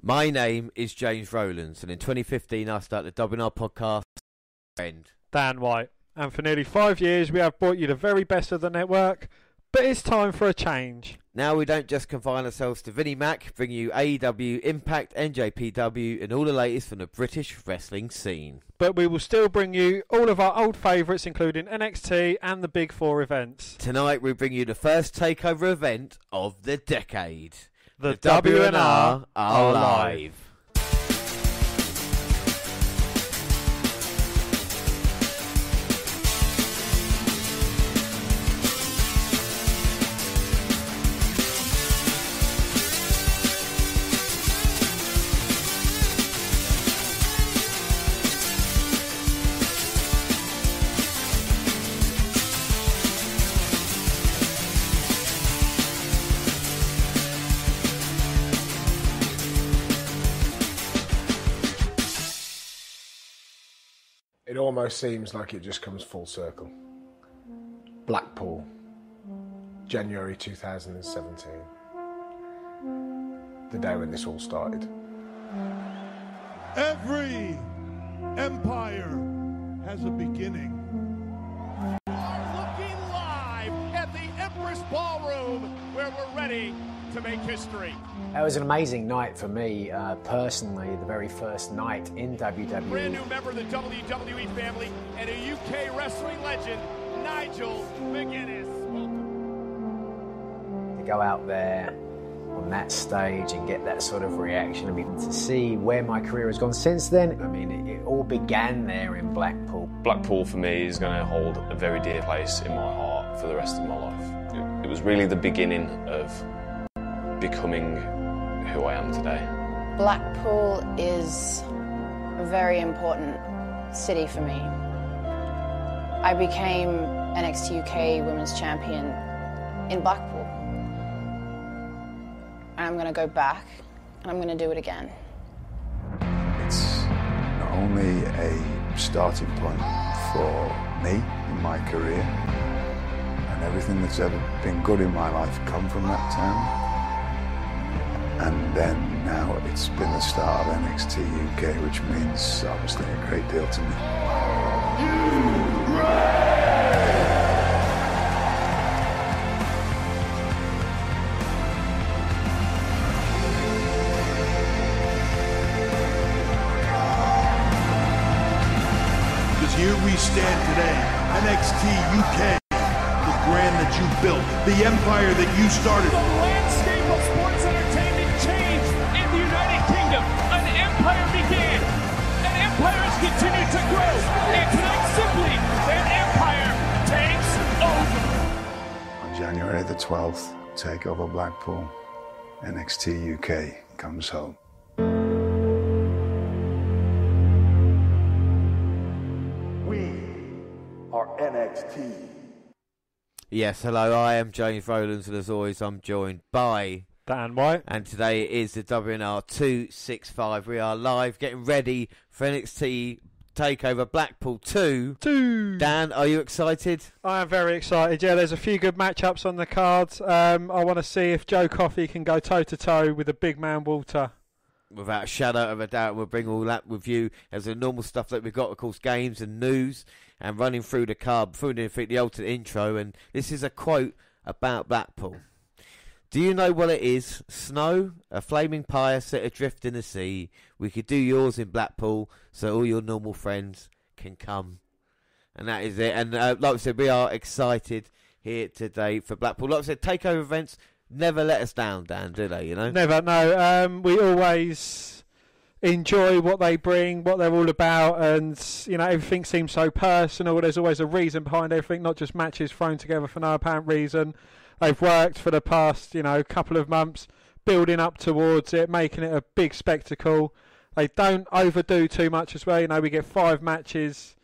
My name is James Rowlands, and in 2015 I started the WNR podcast. Dan White. And for nearly 5 years we have brought you the very best of the network, but it's time for a change. Now we don't just confine ourselves to Vinnie Mac, bring you AEW, Impact, NJPW and all the latest from the British wrestling scene. But we will still bring you all of our old favourites, including NXT and the Big Four events. Tonight we bring you the first takeover event of the decade. The WNR are live. It almost seems like it just comes full circle. Blackpool, January 2017. The day when this all started. Every empire has a beginning. We are looking live at the Empress Ballroom, where we're ready to make history. It was an amazing night for me, personally, the very first night in WWE. Brand new member of the WWE family and a UK wrestling legend, Nigel McGuinness. To go out there on that stage and get that sort of reaction, I mean, to see where my career has gone since then, I mean, it all began there in Blackpool. Blackpool for me is going to hold a very dear place in my heart for the rest of my life. It was really the beginning of becoming who I am today. Blackpool is a very important city for me. I became NXT UK Women's Champion in Blackpool. And I'm going to go back and I'm going to do it again. It's not only a starting point for me in my career, and everything that's ever been good in my life come from that town. And then now it's been the start of NXT UK, which means obviously a great deal to me. Because here we stand today, NXT UK, the brand that you built, the empire that you started. The landscape of sports entertainment changed in the United Kingdom. An empire began. An empire has continued to grow. And tonight, simply, an empire takes over. On January the 12th, Takeover Blackpool, NXT UK comes home. We are NXT. Yes, hello, I am James Rowlands, and as always I'm joined by Dan White. And today is the WNR265. We are live, getting ready for NXT Takeover Blackpool 2. Dan, are you excited? I am very excited. Yeah, there's a few good matchups on the cards. I want to see if Joe Coffey can go toe-to-toe with the big man Walter. Without a shadow of a doubt, we'll bring all that with you as the normal stuff that we've got, of course, games and news, and running through the card, through the ultimate intro. And this is a quote about Blackpool. Do you know what it is? Snow, a flaming pyre set adrift in the sea. We could do yours in Blackpool, so all your normal friends can come. And that is it. And like I said, we are excited here today for Blackpool. Like I said, takeover events never let us down, Dan, do they? You know, never. No, we always enjoy what they bring, what they're all about, and you know, everything seems so personal. There's always a reason behind everything, not just matches thrown together for no apparent reason. They've worked for the past, couple of months, building up towards it, making it a big spectacle. They don't overdo too much as well. We get 5 matches,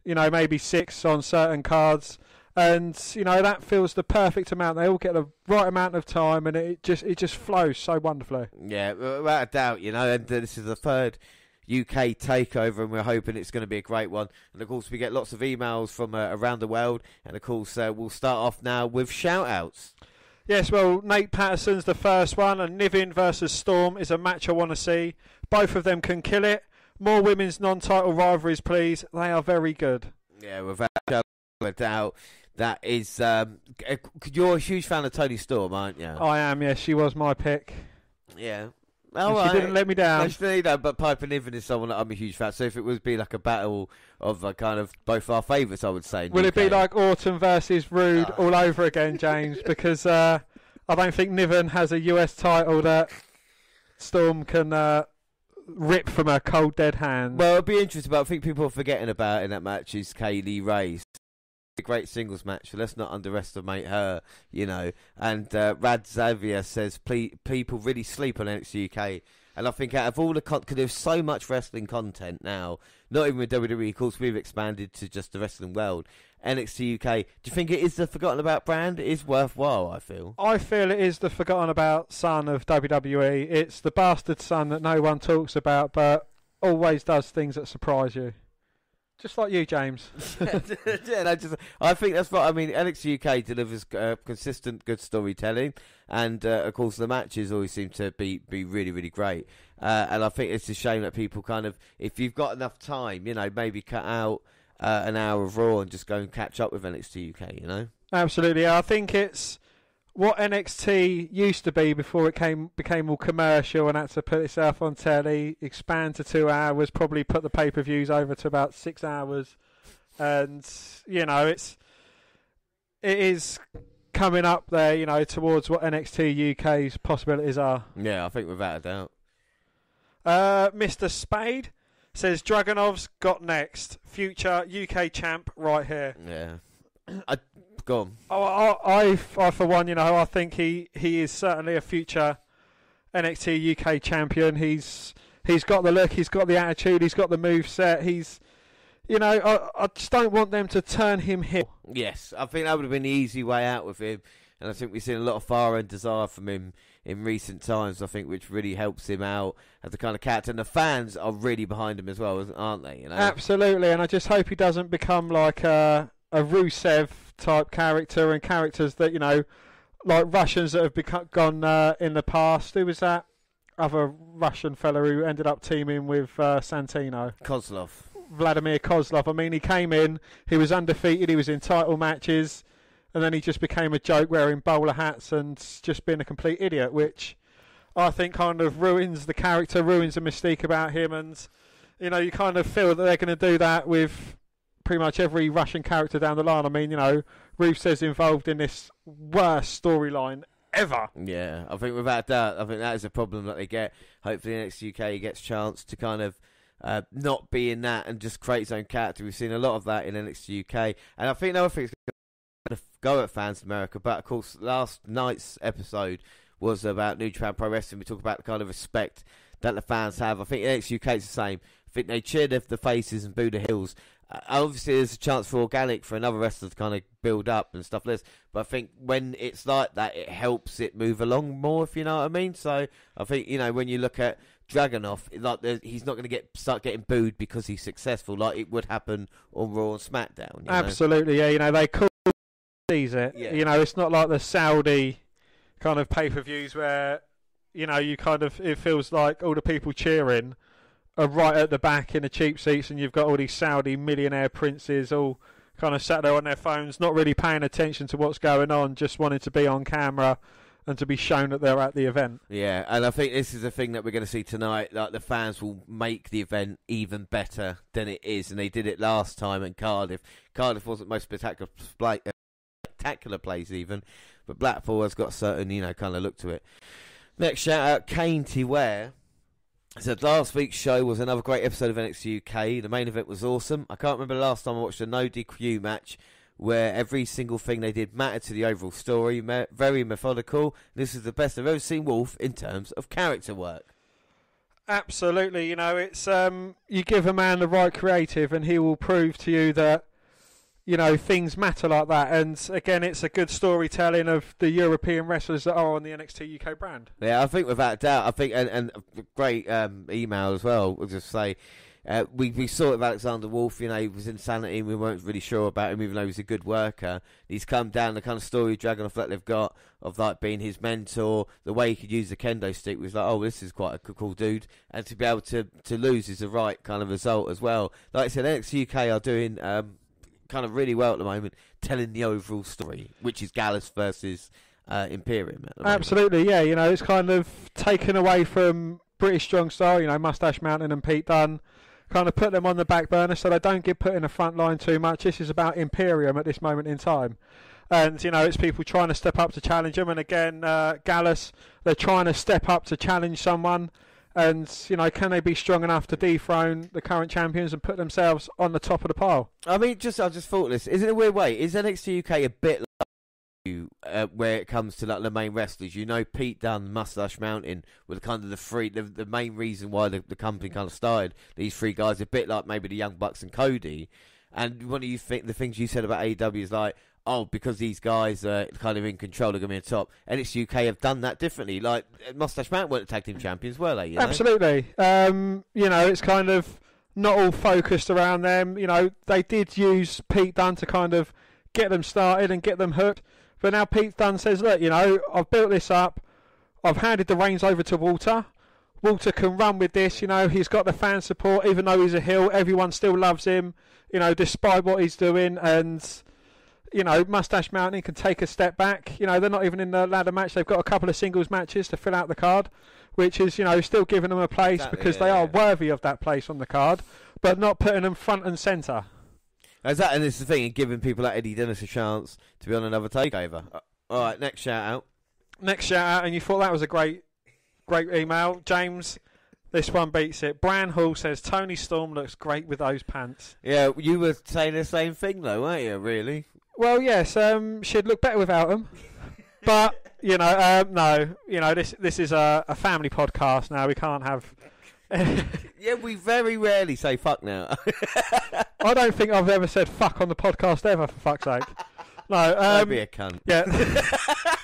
maybe 6 on certain cards. And, that feels the perfect amount. They all get the right amount of time, and it just flows so wonderfully. Yeah, without a doubt, and this is the third UK takeover, and we're hoping it's going to be a great one. And, of course, we get lots of emails from around the world. And, of course, we'll start off now with shout-outs. Yes, well, Nate Patterson's the first one, and Niven versus Storm is a match I want to see. Both of them can kill it. More women's non-title rivalries, please. They are very good. Yeah, without a doubt. That is, you're a huge fan of Toni Storm, aren't you? I am, yes. She was my pick. Yeah. She didn't let me down. But Piper Niven is someone that I'm a huge fan. So if it would be like a battle of kind of both our favourites, I would say. Will it be like Orton versus Rude all over again, James? Because I don't think Niven has a US title that Storm can rip from her cold dead hand. Well, it'll be interesting, but I think people are forgetting about in that match is Kaylee Ray. A great singles match, so let's not underestimate her, you know. And Rad Xavier says people really sleep on NXT UK, and I think out of all the because there's so much wrestling content now, not even with WWE, of course we've expanded to just the wrestling world. NXT UK, do you think it is the forgotten about brand? It is worthwhile, I feel it is the forgotten about son of WWE. It's the bastard son that no one talks about, but always does things that surprise you. Just like you, James. Yeah, I think that's what I mean. NXT UK delivers consistent, good storytelling, and of course the matches always seem to be really, really great. And I think it's a shame that people kind of, if you've got enough time, you know, maybe cut out an hour of Raw and just go and catch up with NXT UK. You know, absolutely. I think it's what NXT used to be before it became all commercial and had to put itself on telly, expand to 2 hours, probably put the pay-per-views over to about 6 hours. And, you know, it is coming up there, you know, towards what NXT UK's possibilities are. Yeah, I think without a doubt. Mr. Spade says Dragunov's got next. Future UK champ right here. Yeah. Go on. I for one, you know, I think he is certainly a future NXT UK champion. He's got the look, he's got the attitude, he's got the moveset. He's, you know, I just don't want them to turn him heel. Yes, I think that would have been the easy way out with him, and I think we've seen a lot of fire and desire from him in recent times. I think which really helps him out as the kind of character, and the fans are really behind him as well, aren't they? You know, absolutely, and I just hope he doesn't become like a Rusev type character, and characters that, you know, like Russians that have gone in the past. Who was that other Russian fella who ended up teaming with Santino? Kozlov. Vladimir Kozlov. I mean, he came in, he was undefeated, he was in title matches, and then he just became a joke wearing bowler hats and just being a complete idiot, which I think kind of ruins the character, ruins the mystique about him. And, you know, you kind of feel that they're going to do that with pretty much every Russian character down the line. I mean, you know, Rusev's involved in this worst storyline ever. Yeah, I think without doubt, I think that is a problem that they get. Hopefully NXT UK gets a chance to kind of not be in that and just create his own character. We've seen a lot of that in NXT UK, and I think another thing is going to go at fans in America, but of course last night's episode was about New Japan Pro Wrestling. We talk about the kind of respect that the fans have. I think NXT UK is the same. I think they cheer the faces and boo the heels. Obviously, there's a chance for organic for another wrestler to kind of build up and stuff like this. But I think when it's like that, it helps it move along more, if you know what I mean. So I think, you know, when you look at Dragunov, like he's not going to start getting booed because he's successful, like it would happen on Raw and SmackDown. You Absolutely, know? Yeah. You know, they call it. Yeah. You know, it's not like the Saudi kind of pay-per-views where, you know, you kind of, it feels like all the people cheering are right at the back in the cheap seats, and you've got all these Saudi millionaire princes all kind of sat there on their phones, not really paying attention to what's going on, just wanting to be on camera and to be shown that they're at the event. Yeah, and I think this is the thing that we're going to see tonight. Like, the fans will make the event even better than it is, and they did it last time in Cardiff. Cardiff wasn't the most spectacular place even, but Blackpool has got a certain, you know, kind of look to it. Next shout out, Kane T. Ware. Said last week's show was another great episode of NXT UK. The main event was awesome. I can't remember the last time I watched a no DQ match where every single thing they did mattered to the overall story. Very methodical. This is the best I've ever seen Wolf in terms of character work. Absolutely. You know, it's you give a man the right creative and he will prove to you that, you know, things matter like that. And again, it's a good storytelling of the European wrestlers that are on the NXT UK brand. Yeah, I think without doubt, I think, and a great email as well, we'll just say, We saw it with Alexander Wolf, he was insanity and we weren't really sure about him, even though he was a good worker. He's come down, the kind of story Dragunov that they've got of like being his mentor, the way he could use the kendo stick was like, oh, this is quite a cool dude, and to be able to lose is the right kind of result as well. Like I said, NXT UK are doing kind of really well at the moment, telling the overall story, which is Gallus versus Imperium at the moment. Absolutely, yeah. It's kind of taken away from British Strong Style, Mustache Mountain and Pete Dunne, kind of put them on the back burner so they don't get put in the front line too much. This is about Imperium at this moment in time. And, it's people trying to step up to challenge them. And again, Gallus, they're trying to step up to challenge someone. And, can they be strong enough to dethrone the current champions and put themselves on the top of the pile? I mean, I just thought this. Is it a weird way? Is NXT UK a bit like you, where it comes to like the main wrestlers? Pete Dunne, Mustache Mountain were kind of the main reason why the company kind of started. These three guys, a bit like maybe the Young Bucks and Cody. And one of the things you said about AEW is like, oh, because these guys are kind of in control, they're going to be on top. NXT UK have done that differently. Like, Mustache Mountain weren't tag team champions, were they? Absolutely. It's kind of not all focused around them. They did use Pete Dunne to kind of get them started and get them hooked. But now Pete Dunne says, look, I've built this up. I've handed the reins over to Walter. Walter can run with this. He's got the fan support. Even though he's a heel, everyone still loves him, despite what he's doing. And Mustache Mountain can take a step back. They're not even in the ladder match. They've got a couple of singles matches to fill out the card, which is, still giving them a place because they are worthy of that place on the card, but not putting them front and centre. And this is the thing, giving people like Eddie Dennis a chance to be on another takeover. All right, next shout out. And you thought that was a great email, James. This one beats it. Bran Hall says Tony Storm looks great with those pants. Yeah, you were saying the same thing though, weren't you? Really? Well, yes, she'd look better without them. But, no. This is a family podcast now. We can't have... Yeah, we very rarely say fuck now. I don't think I've ever said fuck on the podcast ever, for fuck's sake. No, don't be a cunt. Yeah.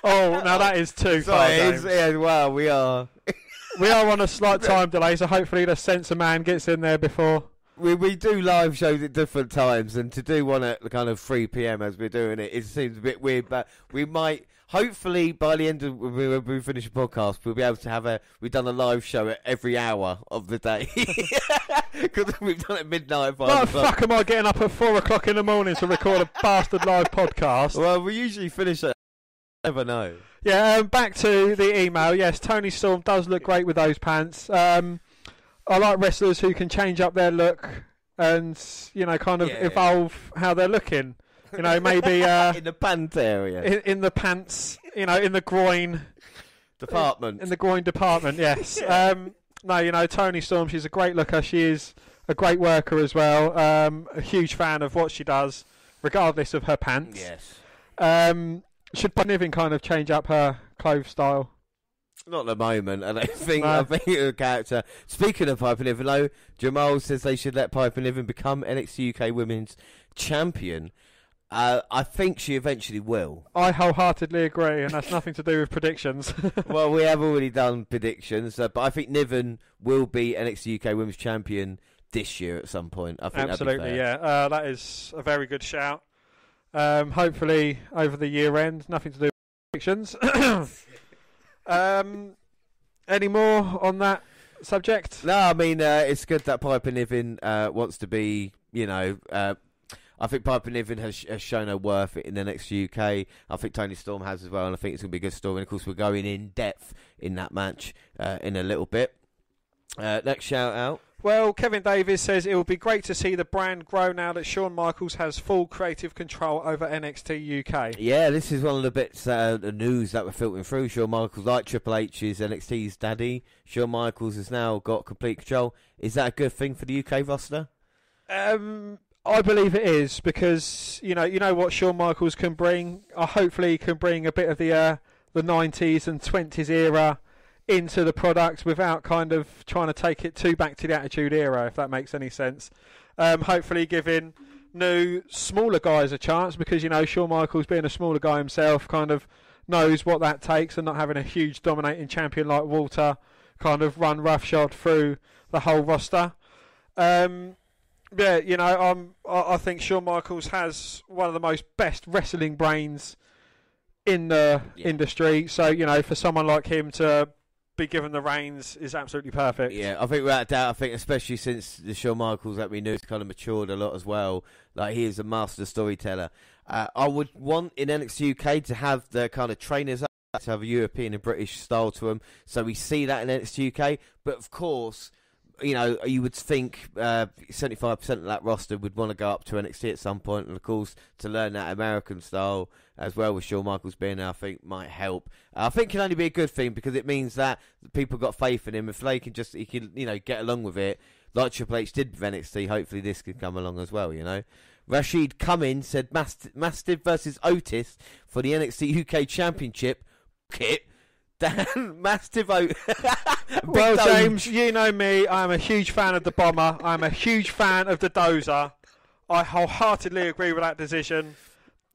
Oh, now that is too far, James. Yeah, well, we are. We are on a slight time delay, so hopefully the Sensor Man gets in there before... We do live shows at different times, and to do one at kind of 3 p.m. as we're doing it, it seems a bit weird, but we might, hopefully by the end of when we finish the podcast, we'll be able to have we've done a live show at every hour of the day. Because we've done it at midnight. Why the fuck am I getting up at 4 o'clock in the morning to record a bastard live podcast? Well, we usually finish at, I never know. Yeah, back to the email. Yes, Tony Storm does look great with those pants. I like wrestlers who can change up their look and, kind of evolve how they're looking. Maybe... in the pant area. In the pants, in the groin... Department. In the groin department, yes. No, Tony Storm, she's a great looker. She is a great worker as well. A huge fan of what she does, regardless of her pants. Yes. Should Niven kind of change up her clothes style? Not at the moment. I think the character. Speaking of Piper Niven, though, Jamal says they should let Piper Niven become NXT UK Women's Champion. I think she eventually will. I wholeheartedly agree, and that's nothing to do with predictions. Well, we have already done predictions, but I think Niven will be NXT UK Women's Champion this year at some point. I think absolutely, yeah. That is a very good shout. Hopefully over the year end, nothing to do with predictions. Any more on that subject? No, I mean, it's good that Piper Niven wants to be, I think Piper Niven has shown her worth in the NXT UK. I think Tony Storm has as well, and I think it's going to be a good story. And of course, we're going in depth in that match in a little bit. Next shout out. Well, Kevin Davis says it will be great to see the brand grow now that Shawn Michaels has full creative control over NXT UK. Yeah, this is one of the bits, the news that we're filtering through. Shawn Michaels, like Triple H, is NXT's daddy. Shawn Michaels has now got complete control. Is that a good thing for the UK roster? I believe it is, because you know what Shawn Michaels can bring. Hopefully, he can bring a bit of the 90s and 20s era into the product without kind of trying to take it too back to the Attitude Era, if that makes any sense. Hopefully giving new, smaller guys a chance, because, Shawn Michaels, being a smaller guy himself, kind of knows what that takes, and not having a huge dominating champion like Walter kind of run roughshod through the whole roster. Yeah, I think Shawn Michaels has one of the most best wrestling brains in the industry. So, for someone like him to be given the reins is absolutely perfect. Yeah, I think without doubt, I think especially since the Shawn Michaels that we knew has kind of matured a lot as well. Like, he is a master storyteller. I would want in NXT UK to have the kind of trainers up, to have a European and British style to them. So we see that in NXT UK. But of course, you would think 75% of that roster would want to go up to NXT at some point, and of course to learn that American style as well, with Shawn Michaels being there, I think might help. I think it can only be a good thing because it means that people got faith in him. If they can he can get along with it like Triple H did with NXT, hopefully this can come along as well. Rashid Cummins said Mastiff versus Otis for the NXT UK Championship. Kit. Dan Mastiff Otis. Well, James, you know me. I'm a huge fan of the Bomber. I'm a huge fan of the Dozer. I wholeheartedly agree with that decision.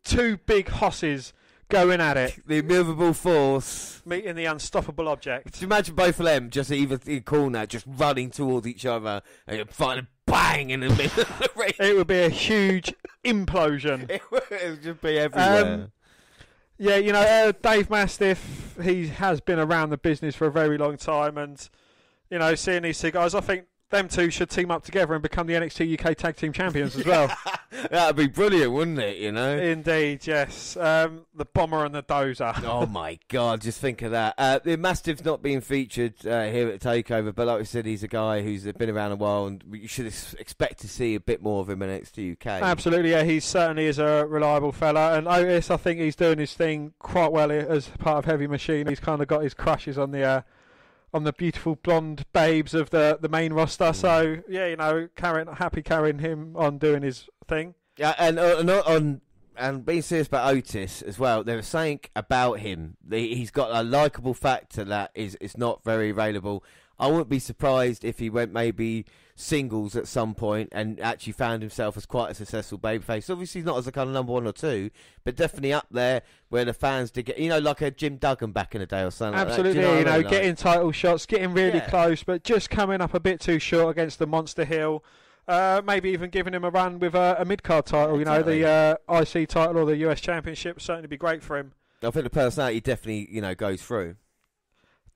Two big hosses going at it. The immovable force meeting the unstoppable object. Can you imagine both of them just either in corner, just running towards each other and fighting bang in the middle of the ring? It would be a huge implosion. It would just be everywhere. Dave Mastiff, he has been around the business for a very long time, and seeing these two guys, I think them two should team up together and become the NXT UK Tag Team Champions as well. That'd be brilliant, wouldn't it? Indeed, yes. The Bomber and the Dozer. Oh my God, just think of that. The Mastiff's not being featured here at Takeover, but like we said, he's a guy who's been around a while, and you should expect to see a bit more of him in NXT UK. Absolutely, yeah. He certainly is a reliable fella, and Otis, I think he's doing his thing quite well as part of Heavy Machine. He's kind of got his crushes on the beautiful blonde babes of the main roster. So yeah, carrying him on doing his thing. Yeah, and being serious about Otis as well. There was something about him. He's got a likable factor that is not very available. I wouldn't be surprised if he went maybe singles at some point and actually found himself as quite a successful babyface. Obviously not as a kind of number 1 or 2, but definitely up there where the fans did get, like a Jim Duggan back in the day or something. Absolutely, like that. Getting title shots, getting really close, but just coming up a bit too short against the Monster Hill. Maybe even giving him a run with a mid-card title, the IC title or the US Championship would certainly be great for him. I think the personality definitely, goes through.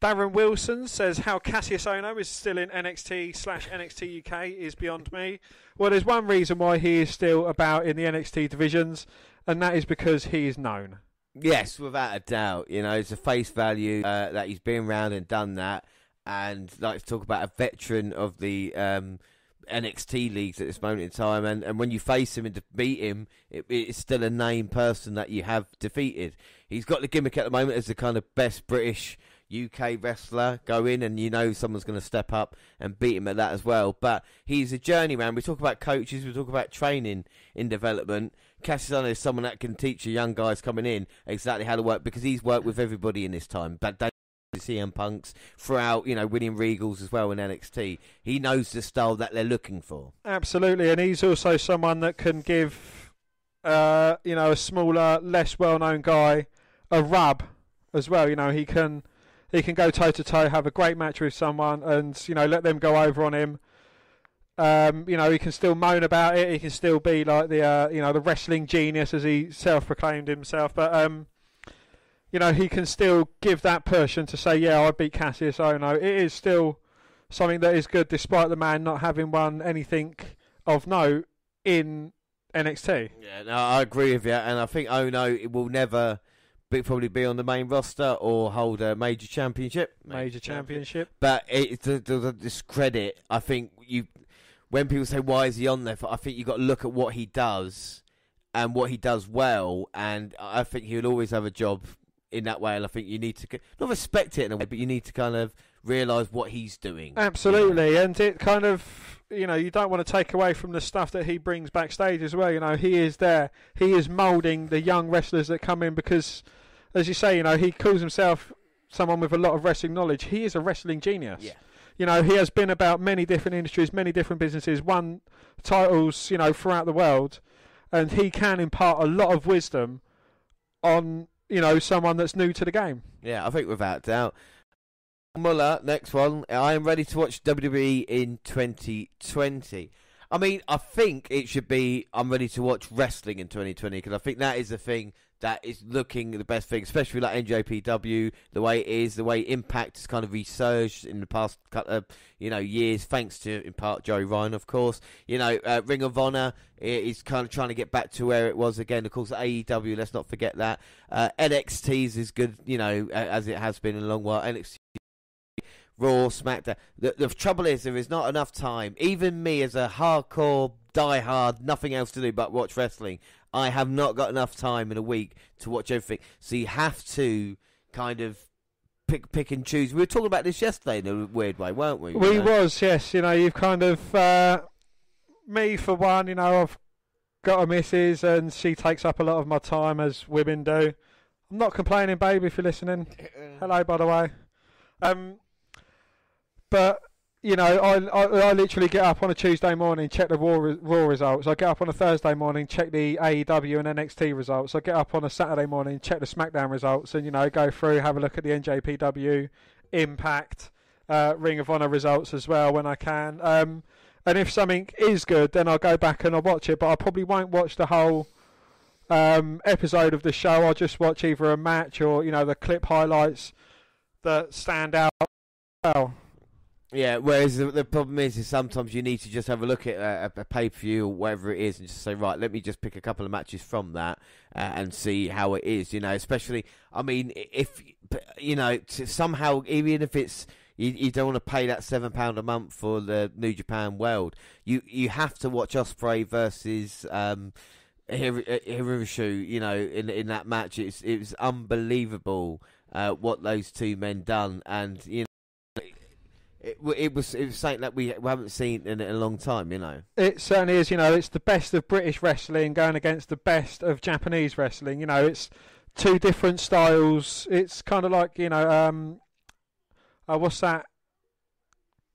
Darren Wilson says how Cassius Ohno is still in NXT/NXT UK is beyond me. Well, there's one reason why he is still about in the NXT divisions, and that is because he is known. Yes, without a doubt. It's a face value that he's been around and done that, and like to talk about a veteran of the NXT leagues at this moment in time, and when you face him and beat him, it's still a named person that you have defeated. He's got the gimmick at the moment as the kind of best British UK wrestler. Go in and someone's going to step up and beat him at that as well. But he's a journeyman. We talk about coaches, we talk about training in development. Cassius Ohno is someone that can teach the young guys coming in exactly how to work, because he's worked with everybody in this time. But CM Punks throughout, winning Regals as well in NXT. He knows the style that they're looking for. Absolutely, and he's also someone that can give, a smaller, less well-known guy a rub as well. He can go toe-to-toe, have a great match with someone, and, let them go over on him. He can still moan about it. He can still be like the wrestling genius, as he self-proclaimed himself. But, he can still give that push and to say, yeah, I beat Cassius Ohno. It is still something that is good, despite the man not having won anything of note in NXT. Yeah, no, I agree with you. And I think Ohno will never probably be on the main roster or hold a major championship. But the discredit, I think when people say why is he on there, I think you've got to look at what he does and what he does well, and I think he would always have a job in that way, and I think you need to not respect it in a way, but you need to kind of realise what he's doing. Absolutely, and it kind of, you don't want to take away from the stuff that he brings backstage as well. He is there. He is moulding the young wrestlers that come in because, as you say, he calls himself someone with a lot of wrestling knowledge. He is a wrestling genius. Yeah. He has been about many different industries, many different businesses, won titles, throughout the world, and he can impart a lot of wisdom on, someone that's new to the game. Yeah, I think without doubt. Muller, next one. I am ready to watch WWE in 2020. I mean, I think it should be I'm ready to watch wrestling in 2020 because I think that is the thing that is looking the best thing, especially like NJPW, the way it is, the way Impact has kind of resurged in the past couple of, years, thanks to, in part, Joey Ryan, of course. Ring of Honor is kind of trying to get back to where it was again. Of course, AEW, let's not forget that. NXT's is good, as it has been in a long while. NXT, Raw, SmackDown. The trouble is there is not enough time. Even me as a hardcore, die-hard, nothing else to do but watch wrestling, I have not got enough time in a week to watch everything. So you have to kind of pick and choose. We were talking about this yesterday in a weird way, weren't we? We was, yes. You've kind of... me, for one, I've got a missus and she takes up a lot of my time, as women do. I'm not complaining, babe, if you're listening. Hello, by the way. But... I literally get up on a Tuesday morning, check the Raw results. I get up on a Thursday morning, check the AEW and NXT results. I get up on a Saturday morning, check the SmackDown results, and go through, have a look at the NJPW, Impact, Ring of Honor results as well when I can. And if something is good, then I'll go back and I'll watch it. But I probably won't watch the whole episode of the show. I'll just watch either a match or the clip highlights that stand out well. Yeah, whereas the problem is sometimes you need to just have a look at a pay-per-view or whatever it is and just say, right, let me just pick a couple of matches from that and see how it is, especially, I mean, if, somehow, even if it's, you don't want to pay that £7 a month for the New Japan World, you have to watch Ospreay versus Hiroshu, in that match. It was unbelievable what those two men done, and, It was something that we haven't seen in a long time, It certainly is, it's the best of British wrestling going against the best of Japanese wrestling. It's two different styles. It's kind of like, what's that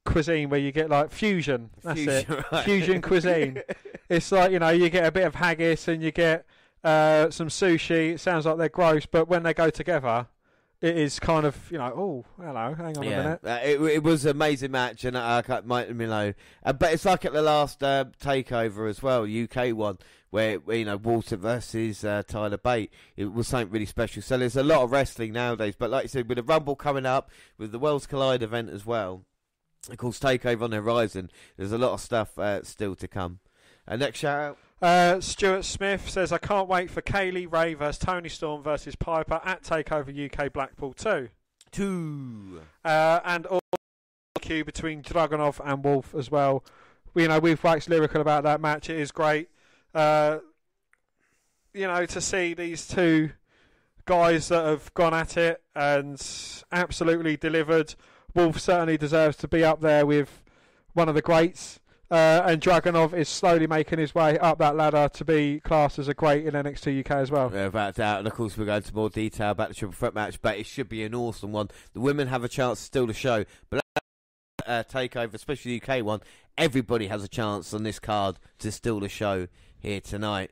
cuisine where you get like fusion? That's fusion, it. Right. Fusion cuisine. It's like, you get a bit of haggis and you get some sushi. It sounds like they're gross, but when they go together... It is kind of, oh, hello, hang on a minute. It was an amazing match, and but it's like at the last Takeover as well, UK one, where Walter versus Tyler Bate. It was something really special. So there's a lot of wrestling nowadays, but like you said, with the Rumble coming up, with the Worlds Collide event as well, of course, Takeover on the horizon, there's a lot of stuff still to come. Next shout out. Stuart Smith says, I can't wait for Kaylee Ray versus Tony Storm versus Piper at Takeover UK Blackpool 2. And all Q between Dragunov and Wolf as well. We've waxed lyrical about that match. It is great. To see these two guys that have gone at it and absolutely delivered. Wolf certainly deserves to be up there with one of the greats. And Dragunov is slowly making his way up that ladder to be classed as a great in NXT UK as well. Yeah, without doubt. And of course, we'll go into more detail about the triple threat match, but it should be an awesome one. The women have a chance still to show, but Takeover, especially the UK one, everybody has a chance on this card to still the show here tonight.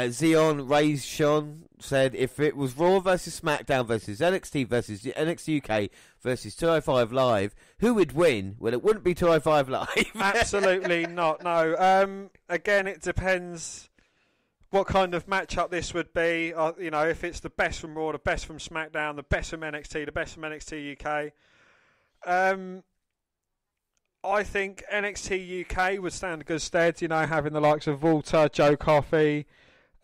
Zion Ray's Sean said, if it was Raw versus SmackDown versus NXT UK versus 205 Live, who would win? Well, it wouldn't be 205 Live. Absolutely not, no. Again, it depends what kind of matchup this would be. If it's the best from Raw, the best from SmackDown, the best from NXT, the best from NXT UK. I think NXT UK would stand in good stead, having the likes of Walter, Joe Coffey.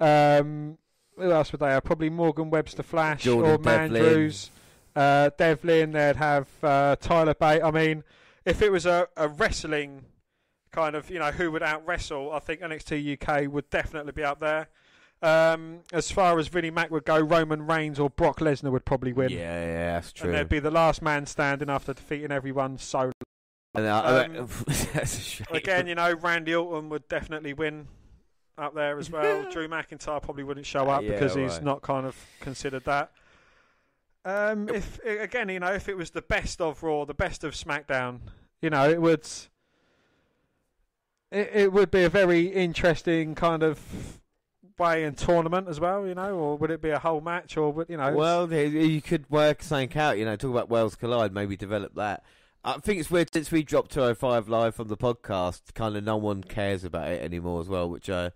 Who else would they have? Probably Morgan Webster Flash Jordan or Mandrews. Devlin, they'd have Tyler Bate. I mean, if it was a wrestling kind of, who would out-wrestle, I think NXT UK would definitely be up there. As far as Vinnie Mac would go, Roman Reigns or Brock Lesnar would probably win. Yeah, that's true. And they'd be the last man standing after defeating everyone solo. That's a shame. Again, Randy Orton would definitely win up there as well. Drew McIntyre probably wouldn't show up because he's not kind of considered that. If it was the best of Raw, the best of SmackDown, it would be a very interesting kind of way and tournament as well, or would it be a whole match, or Well, you could work something out, talk about Wales Collide, maybe develop that. I think it's weird since we dropped 205 live from the podcast, kind of no one cares about it anymore as well, which I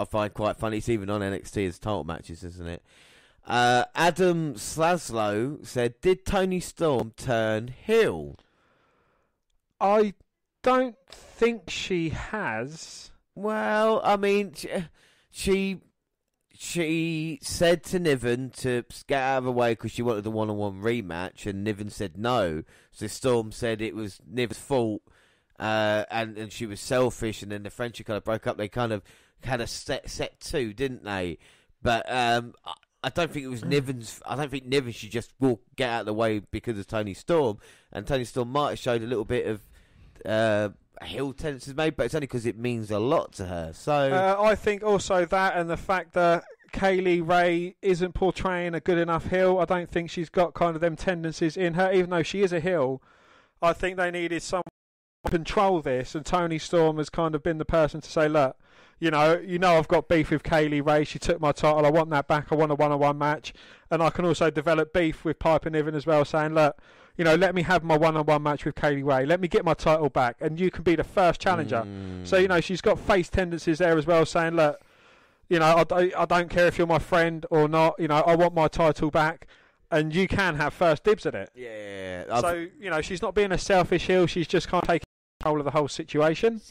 find quite funny. It's even on NXT as title matches, isn't it? Adam Slaslow said, did Toni Storm turn heel? I don't think she has. Well, I mean, she said to Niven to get out of the way because she wanted a one-on-one rematch, and Niven said no. So Storm said it was Niven's fault, and she was selfish, and then the friendship kind of broke up. They kind of had a set two, didn't they? But I don't think it was Niven's. I don't think Niven should just get out of the way because of Toni Storm, and Toni Storm might have showed a little bit of heel tendencies maybe, but it's only because it means a lot to her. So I think also that, and the fact that Kaylee Ray isn't portraying a good enough heel. I don't think she's got kind of them tendencies in her, even though she is a heel. I think they needed someone to control this, and Toni Storm has kind of been the person to say, look, I've got beef with Kaylee Ray. She took my title. I want that back. I want a one-on-one match. And I can also develop beef with Piper Niven as well, saying, look, let me have my one-on-one match with Kaylee Ray. Let me get my title back, and you can be the first challenger. So, she's got face tendencies there as well, saying, look, I don't care if you're my friend or not. I want my title back, and you can have first dibs at it. Yeah. So, she's not being a selfish heel. She's just kind of taking control of the whole situation.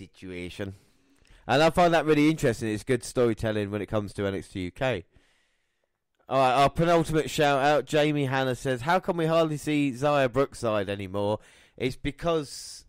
And I find that really interesting. It's good storytelling when it comes to NXT UK. All right, our penultimate shout-out, Jamie Hanna says, how come we hardly see Xia Brookside anymore? It's because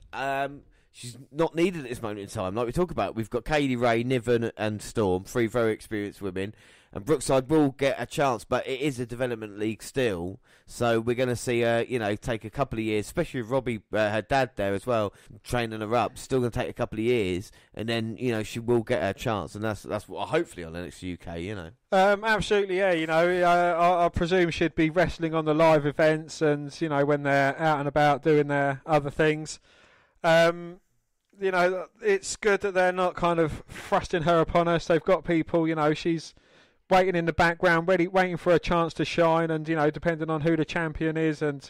she's not needed at this moment in time. Like we talk about, we've got Kaylee Ray, Niven and Storm, three very experienced women, and Brookside will get a chance, but it is a development league still, so we're going to see her, take a couple of years, especially with Robbie, her dad there as well, training her up. Still going to take a couple of years, and then, she will get her chance, and that's what hopefully on NXT UK, Absolutely, yeah. I presume she'd be wrestling on the live events, and when they're out and about doing their other things. It's good that they're not kind of thrusting her upon us. They've got people, she's waiting in the background, waiting for a chance to shine, and depending on who the champion is, and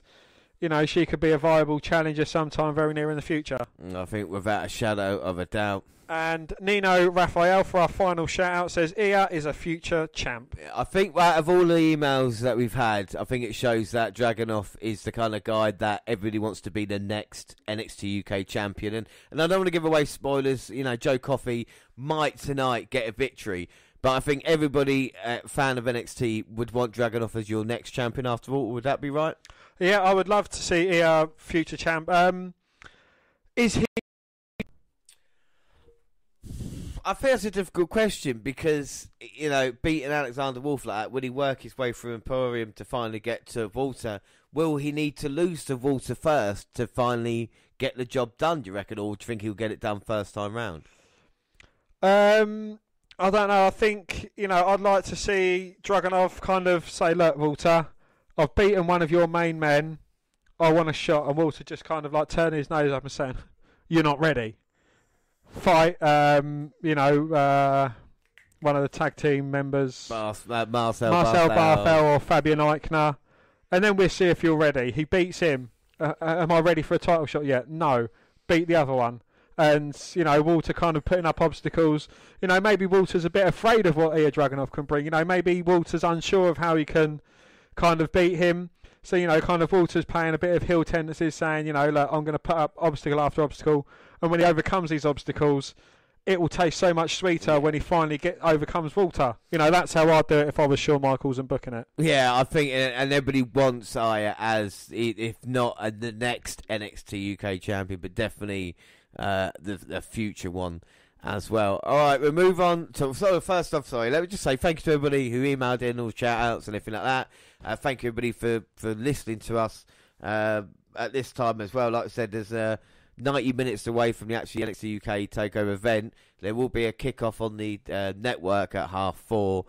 she could be a viable challenger sometime very near in the future. I think without a shadow of a doubt. And Nino Raphael, for our final shout-out, says Ia is a future champ. I think out of all the emails that we've had, I think it shows that Dragunov is the kind of guy that everybody wants to be the next NXT UK champion. And I don't want to give away spoilers. Joe Coffey might tonight get a victory. But I think everybody, fan of NXT, would want Dragunov as your next champion after all. Would that be right? Yeah, I would love to see Ia future champ. Is he... I think that's a difficult question because, beating Alexander Wolf like that, would he work his way through Emporium to finally get to Walter? Will he need to lose to Walter first to finally get the job done, do you reckon? Or do you think he'll get it done first time round? I don't know. I think, I'd like to see Dragunov kind of say, look, Walter, I've beaten one of your main men. I want a shot. And Walter just kind of like turning his nose up and saying, you're not ready. Fight, one of the tag team members, Marcel Barthel or Fabian Eichner, and then we'll see if you're ready. He beats him. Am I ready for a title shot yet? No. Beat the other one. And, Walter kind of putting up obstacles. Maybe Walter's a bit afraid of what Ia Dragunov can bring. Maybe Walter's unsure of how he can kind of beat him. So, kind of Walter's playing a bit of heel tendencies, saying, look, I'm going to put up obstacle after obstacle. And when he overcomes these obstacles, it will taste so much sweeter when he finally overcomes Walter. That's how I'd do it if I was Shawn Michaels and booking it. Yeah, I think, and everybody wants Aya as, if not the next NXT UK champion, but definitely the future one as well. All right, we'll move on to. So first off, let me just say thank you to everybody who emailed in all shout outs and everything like that. Thank you everybody for listening to us at this time as well. Like I said, there's 90 minutes away from the actual NXT UK Takeover event. There will be a kick-off on the network at 4:30.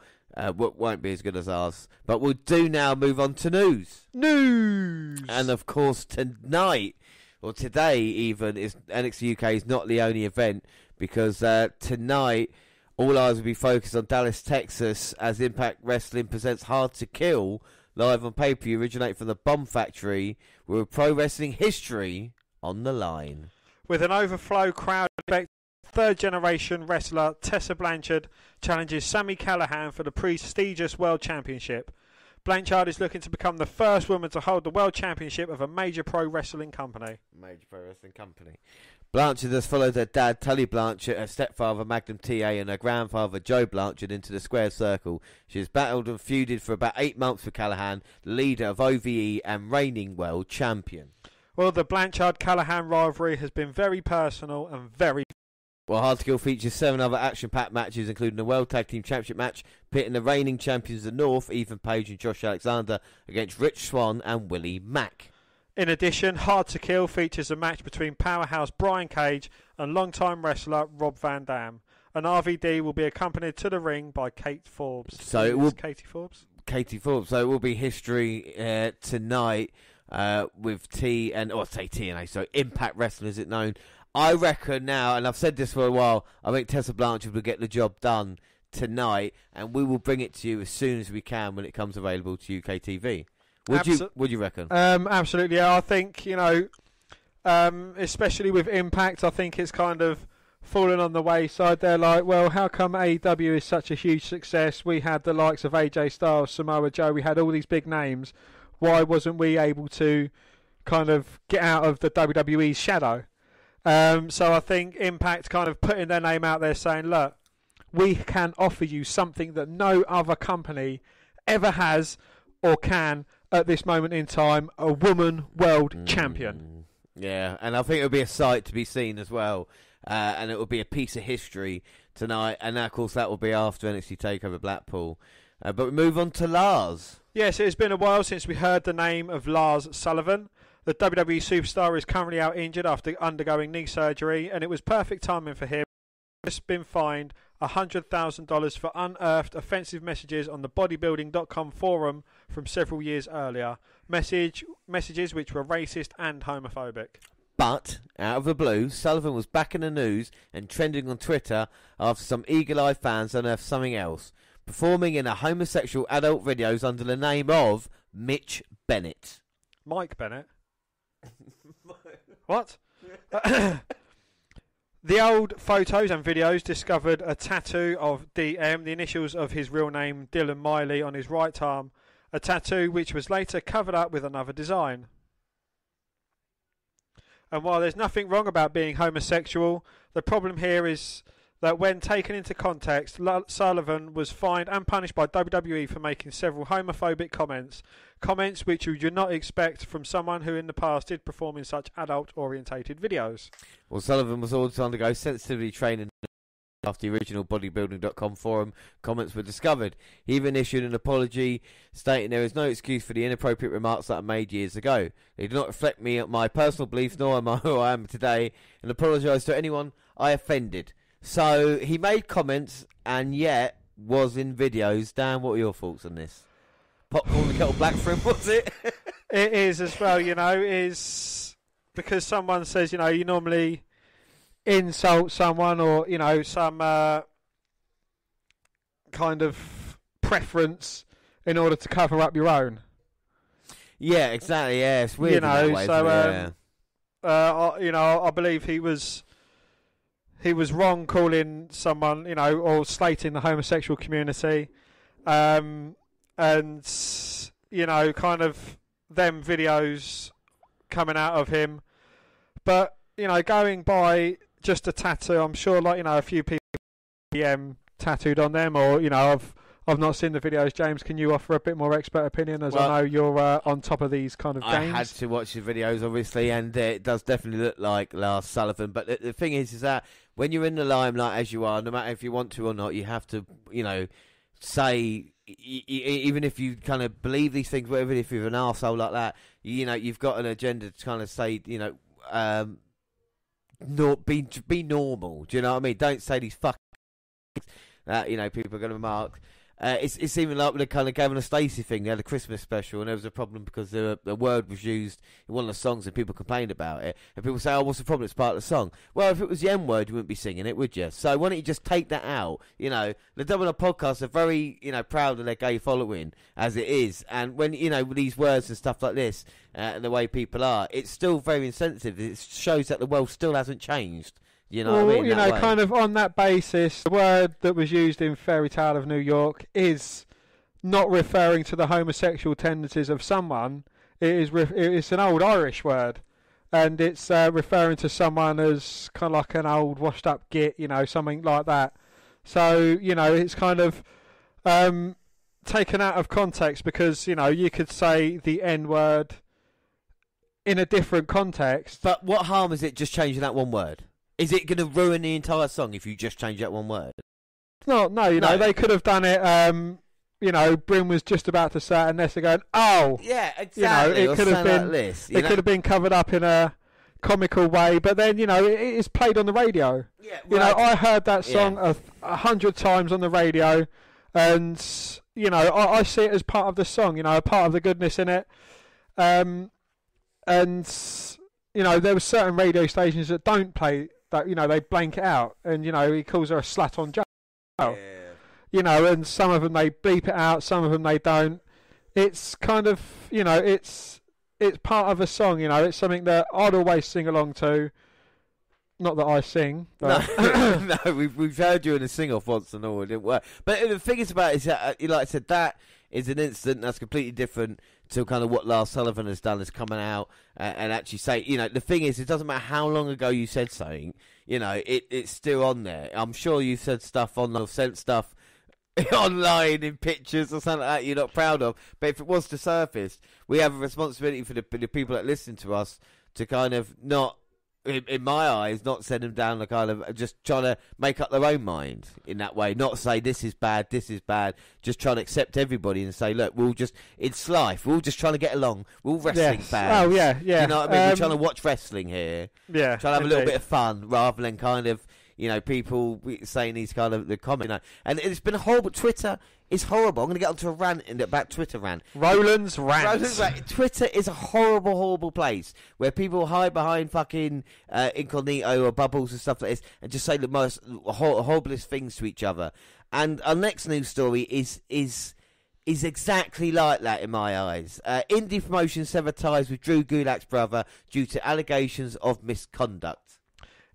Won't be as good as ours. But we'll do now move on to news. And of course tonight, or today even, is NXT UK is not the only event, because tonight All eyes will be focused on Dallas, Texas, as Impact Wrestling presents Hard to Kill live on pay-per-view, originating from the Bomb Factory, with pro wrestling history on the line. With an overflow crowd effect, third-generation wrestler Tessa Blanchard challenges Sami Callihan for the prestigious World Championship. Blanchard is looking to become the first woman to hold the World Championship of a major pro wrestling company. Blanchard has followed her dad, Tully Blanchard, her stepfather, Magnum TA, and her grandfather, Joe Blanchard, into the square circle. She has battled and feuded for about 8 months with Callihan, the leader of OVE and reigning world champion. Well, the Blanchard-Callihan rivalry has been very personal and very... Well, Hard to Kill features 7 other action-packed matches, including the World Tag Team Championship match, pitting the reigning champions of the North, Ethan Page and Josh Alexander, against Rich Swann and Willie Mack. In addition, Hard to Kill features a match between powerhouse Brian Cage and longtime wrestler Rob Van Dam. And RVD will be accompanied to the ring by Kate Forbes. So it will Katie Forbes. Katie Forbes. So it will be history tonight with TNA. So Impact Wrestling, is it known? I reckon now, and I've said this for a while, I think Tessa Blanchard will get the job done tonight, and we will bring it to you as soon as we can when it comes available to UK TV. Would you reckon? Absolutely, yeah. I think, especially with Impact, I think it's kind of fallen on the wayside. They're like, well, how come AEW is such a huge success? We had the likes of AJ Styles, Samoa Joe, we had all these big names. Why wasn't we able to kind of get out of the WWE's shadow? So I think Impact kind of putting their name out there saying, look, we can offer you something that no other company ever has or can at this moment in time, a woman world champion. Yeah, and I think it'll be a sight to be seen as well. And it will be a piece of history tonight. And of course, that will be after NXT TakeOver Blackpool. But we move on to Lars. Yes, it's been a while since we heard the name of Lars Sullivan. The WWE superstar is currently out injured after undergoing knee surgery, and it was perfect timing for him. He's just been fined $100,000 for unearthed offensive messages on the bodybuilding.com forum from several years earlier. Messages which were racist and homophobic. But, out of the blue, Sullivan was back in the news and trending on Twitter after some eagle-eyed fans unearthed something else, performing in a homosexual adult videos under the name of Mitch Bennett. Mike Bennett? What? The old photos and videos discovered a tattoo of DM, the initials of his real name Dylan Miley, on his right arm, a tattoo which was later covered up with another design. And while there's nothing wrong about being homosexual, the problem here is that when taken into context, Sullivan was fined and punished by WWE for making several homophobic comments which you do not expect from someone who in the past did perform in such adult-orientated videos. Well, Sullivan was ordered to undergo sensitivity training after the original bodybuilding.com forum comments were discovered. He even issued an apology stating there is no excuse for the inappropriate remarks that I made years ago. They do not reflect my personal beliefs, nor am I who I am today, and apologise to anyone I offended. So he made comments and yet was in videos. Dan, what are your thoughts on this? Popcorn the kettle black for him, was it? It is as well, is because someone says, you normally insult someone or, some kind of preference in order to cover up your own. Yeah, exactly, yeah. It's weird in that way, so, I believe he was wrong calling someone, or slating the homosexual community. And, kind of them videos coming out of him. But, going by just a tattoo, I'm sure, a few people tattooed on them, or, I've not seen the videos. James, can you offer a bit more expert opinion, as I know you're on top of these kind of games? I had to watch the videos, obviously, and it does definitely look like Lars Sullivan. But the thing is that when you're in the limelight, as you are, no matter if you want to or not, you have to, say, even if you kind of believe these things, whatever, if you're an arsehole like that, you've got an agenda to kind of say, be normal. Do you know what I mean? Don't say these fucking things that, people are going to remark. It's even like when they kind of Gavin and Stacey thing. They had a Christmas special, and there was a problem because the word was used in one of the songs, and people complained about it. And people say, "Oh, what's the problem? It's part of the song." Well, if it was the N word, you wouldn't be singing it, would you? So why don't you just take that out? You know, the WNR podcast are very, proud of their gay following as it is, and when with these words and stuff like this, and the way people are, it's still very insensitive. It shows that the world still hasn't changed. You know what I mean? Kind of on that basis, the word that was used in Fairy Tale of New York is not referring to the homosexual tendencies of someone. It's an old Irish word, and it's referring to someone as kind of like an old washed-up git, something like that. So, it's kind of taken out of context because, you could say the N-word in a different context. But what harm is it just changing that one word? Is it going to ruin the entire song if you just change that one word? No, they could have done it. Bryn was just about to say it, and they're going, "Oh, yeah, exactly." It could have been. It could have been covered up in a comical way, but then it's played on the radio. Yeah, right. I heard that song 100 times on the radio, and I see it as part of the song. A part of the goodness in it, and there were certain radio stations that don't play. That they blank it out, and he calls her a slut on Joe. Yeah. And some of them they bleep it out, some of them they don't. It's kind of it's part of a song. It's something that I'd always sing along to. Not that I sing, but no, we've heard you in a sing-off once and all, it didn't work. But the thing is about it is that, like I said, that is an incident that's completely different to kind of what Lars Sullivan has done, is coming out and actually say, the thing is, it doesn't matter how long ago you said something, it's still on there. I'm sure you said stuff online, sent stuff online in pictures or something like that you're not proud of, but if it was to surface, we have a responsibility for the people that listen to us to kind of not, in my eyes, not send them down the kind of just trying to make up their own mind in that way. Not say this is bad. Just trying to accept everybody and say, look, it's life. We're all just trying to get along. We're all wrestling fans. Oh yeah. You know what I mean? We're trying to watch wrestling here. Yeah. Trying to have a little bit of fun rather than kind of people saying these kind of the comment. And it's been horrible. Twitter is horrible. I'm going to get onto a rant about Twitter rant. Roland's rant. Twitter is a horrible, horrible place where people hide behind fucking incognito or bubbles and stuff like this and just say the most horriblest things to each other. And our next news story is exactly like that in my eyes. Indie promotion severed ties with Drew Gulak's brother due to allegations of misconduct.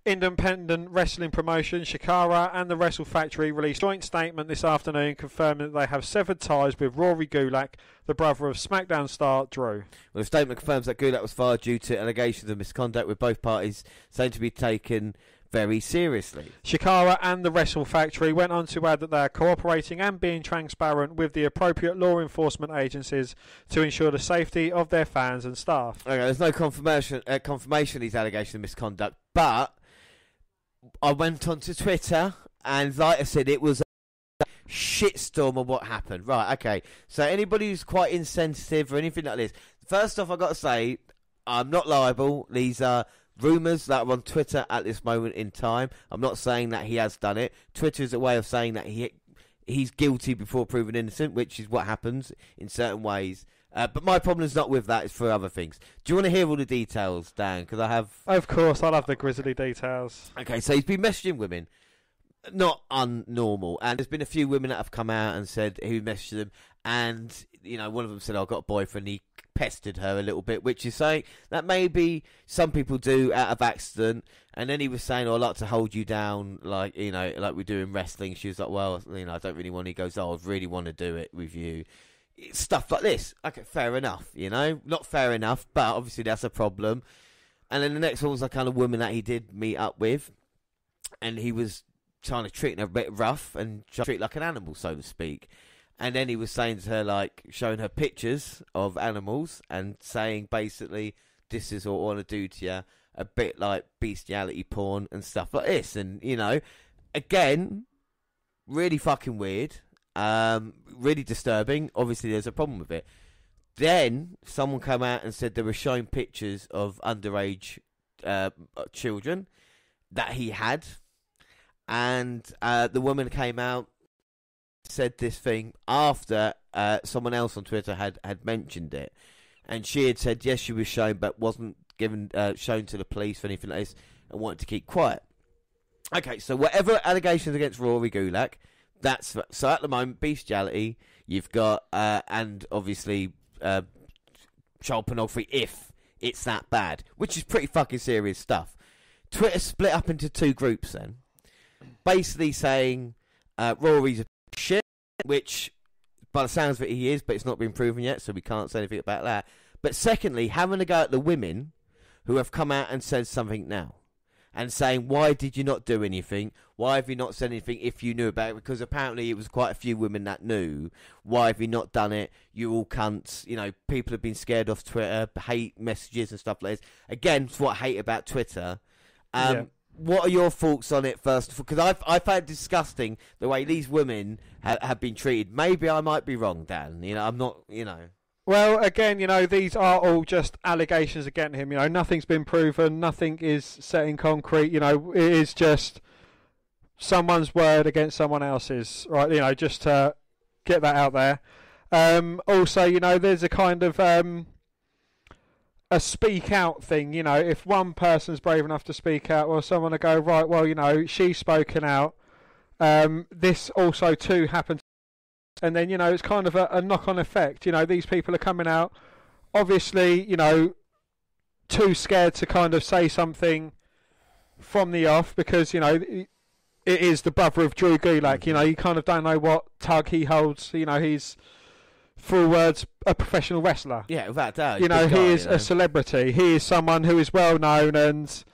Independent wrestling promotion Shikara and the Wrestle Factory released a joint statement this afternoon confirming that they have severed ties with Rory Gulak, the brother of SmackDown star Drew. Well, the statement confirms that Gulak was fired due to allegations of misconduct, with both parties saying to be taken very seriously. Shikara and the Wrestle Factory went on to add that they are cooperating and being transparent with the appropriate law enforcement agencies to ensure the safety of their fans and staff. Okay, there's no confirmation of these allegations of misconduct, but I went onto Twitter, and like I said, it was a shitstorm of what happened. Right, okay. So anybody who's quite insensitive or anything like this, first off, I've got to say, I'm not liable. These are rumours that are on Twitter at this moment in time. I'm not saying that he has done it. Twitter is a way of saying that he's guilty before proven innocent, which is what happens in certain ways. But my problem is not with that, it's for other things. Do you want to hear all the details, Dan? Because I have... Of course, I love the grisly details. Okay, so he's been messaging women. Not unnormal. And there's been a few women that have come out and said who messaged them. And, one of them said, I've got a boyfriend. He pestered her a little bit, which is saying that maybe some people do out of accident. And then he was saying, I'd like to hold you down like we do in wrestling. She was like, well, I don't really want to. He goes, I really want to do it with you. Stuff like this. Okay, fair enough, Not fair enough, but obviously that's a problem. And then the next one was a kind of woman that he did meet up with, and he was trying to treat her a bit rough and treat like an animal, so to speak. And then he was saying to her, like, showing her pictures of animals and saying basically, this is what I want to do to you, a bit like bestiality porn and stuff like this. And, again, really fucking weird. Really disturbing. Obviously there's a problem with it. Then someone came out and said they were showing pictures of underage children that he had, and the woman came out said this thing after someone else on Twitter had mentioned it, and she had said yes, she was shown, but wasn't given shown to the police or anything like this, and wanted to keep quiet. Okay, so whatever allegations against Rory Gulak, that's so at the moment bestiality. You've got and obviously child pornography if it's that bad, which is pretty fucking serious stuff. Twitter split up into two groups then, basically saying Rory's a shit, which by the sounds of it he is, but it's not been proven yet, so we can't say anything about that. But secondly, having a go at the women who have come out and said something now, and saying, why did you not do anything? Why have you not said anything if you knew about it? Because apparently it was quite a few women that knew. Why have you not done it? You all cunts. You know, people have been scared off Twitter, hate messages and stuff like this. Again, it's what I hate about Twitter. What are your thoughts on it first? Because I found it disgusting the way these women have been treated. Maybe I might be wrong, Dan. You know, I'm not, you know. Well, again, you know, these are all just allegations against him. You know, nothing's been proven. Nothing is set in concrete. You know, it is just someone's word against someone else's, right? You know, just to get that out there. Also, you know, there's a kind of a speak out thing. You know, if one person's brave enough to speak out, well, someone will go, right, well, you know, she's spoken out. This also, too, happened. And then, you know, it's kind of a knock-on effect. You know, these people are coming out, obviously, you know, too scared to kind of say something from the off because, you know, it is the brother of Drew Gulak. You know, you kind of don't know what tug he holds. You know, he's, through words, a professional wrestler. Yeah, without doubt. You know, he is a celebrity. He is someone who is well-known and,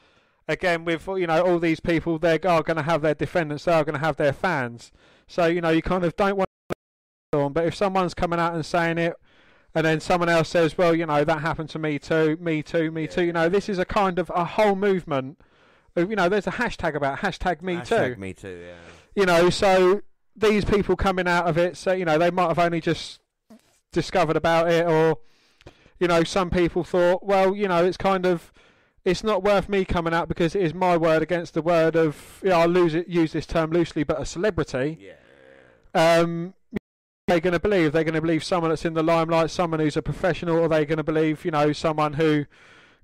again, with, you know, all these people, they are going to have their defendants. They are going to have their fans. So, you know, you kind of don't want on, but if someone's coming out and saying it and then someone else says, well, you know, that happened to me too, you know, this is a kind of a whole movement of, you know, there's a hashtag about hashtag me too, yeah, you know, so these people coming out of it, so, you know, they might have only just discovered about it, or, you know, some people thought, well, you know, it's kind of, it's not worth me coming out because it is my word against the word of, you know, I'll use this term loosely, but a celebrity. They're going to believe? They're going to believe someone that's in the limelight, someone who's a professional, or they're going to believe, you know, someone who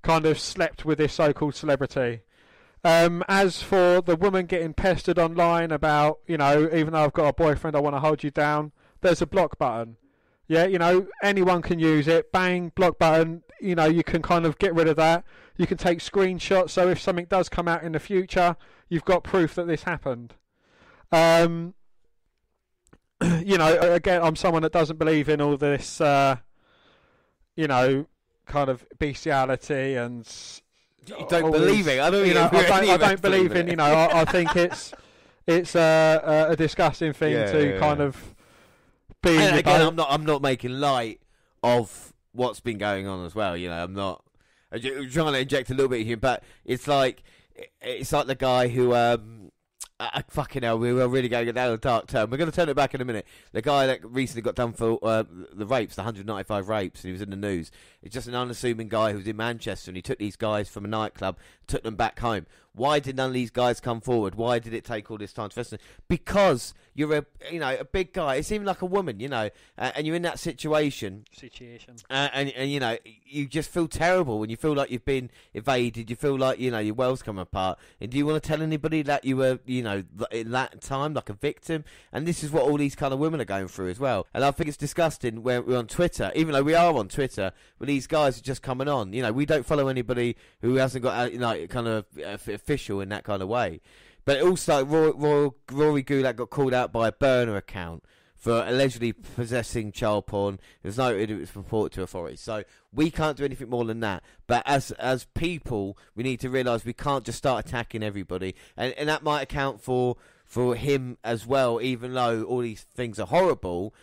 kind of slept with this so-called celebrity. As for the woman getting pestered online about, you know, even though I've got a boyfriend, I want to hold you down, there's a block button. Yeah, you know, anyone can use it. Bang, block button. You know, you can kind of get rid of that. You can take screenshots, so if something does come out in the future, you've got proof that this happened. You know, again, I'm someone that doesn't believe in all this, you know, kind of bestiality and. You don't believe it? I don't. You know, I don't believe in. You know, I think it's a disgusting thing to kind of be. And again, I'm not making light of what's been going on as well. You know, I'm trying to inject a little bit here, but it's like the guy who. Fucking hell, we were really going down a dark turn. We're going to turn it back in a minute. The guy that recently got done for the rapes, the 195 rapes, and he was in the news. It's just an unassuming guy who was in Manchester, and he took these guys from a nightclub, took them back home. Why did none of these guys come forward? Why did it take all this time to investigate? Because you're a big guy. It seemed like a woman, you know, and you're in that situation. And you know, you just feel terrible when you feel like you've been evaded. You feel like, you know, your world's come apart. And do you want to tell anybody that you were, you know, in that time like a victim? And this is what all these kind of women are going through as well. And I think it's disgusting when we're on Twitter, even though we are on Twitter, but these guys are just coming on. You know, we don't follow anybody who hasn't got, you know, kind of official in that kind of way. But also, Rory Gulak got called out by a burner account for allegedly possessing child porn. There's no, it was reported to authorities. So we can't do anything more than that. But as people, we need to realise we can't just start attacking everybody. And that might account for him as well, even though all these things are horrible.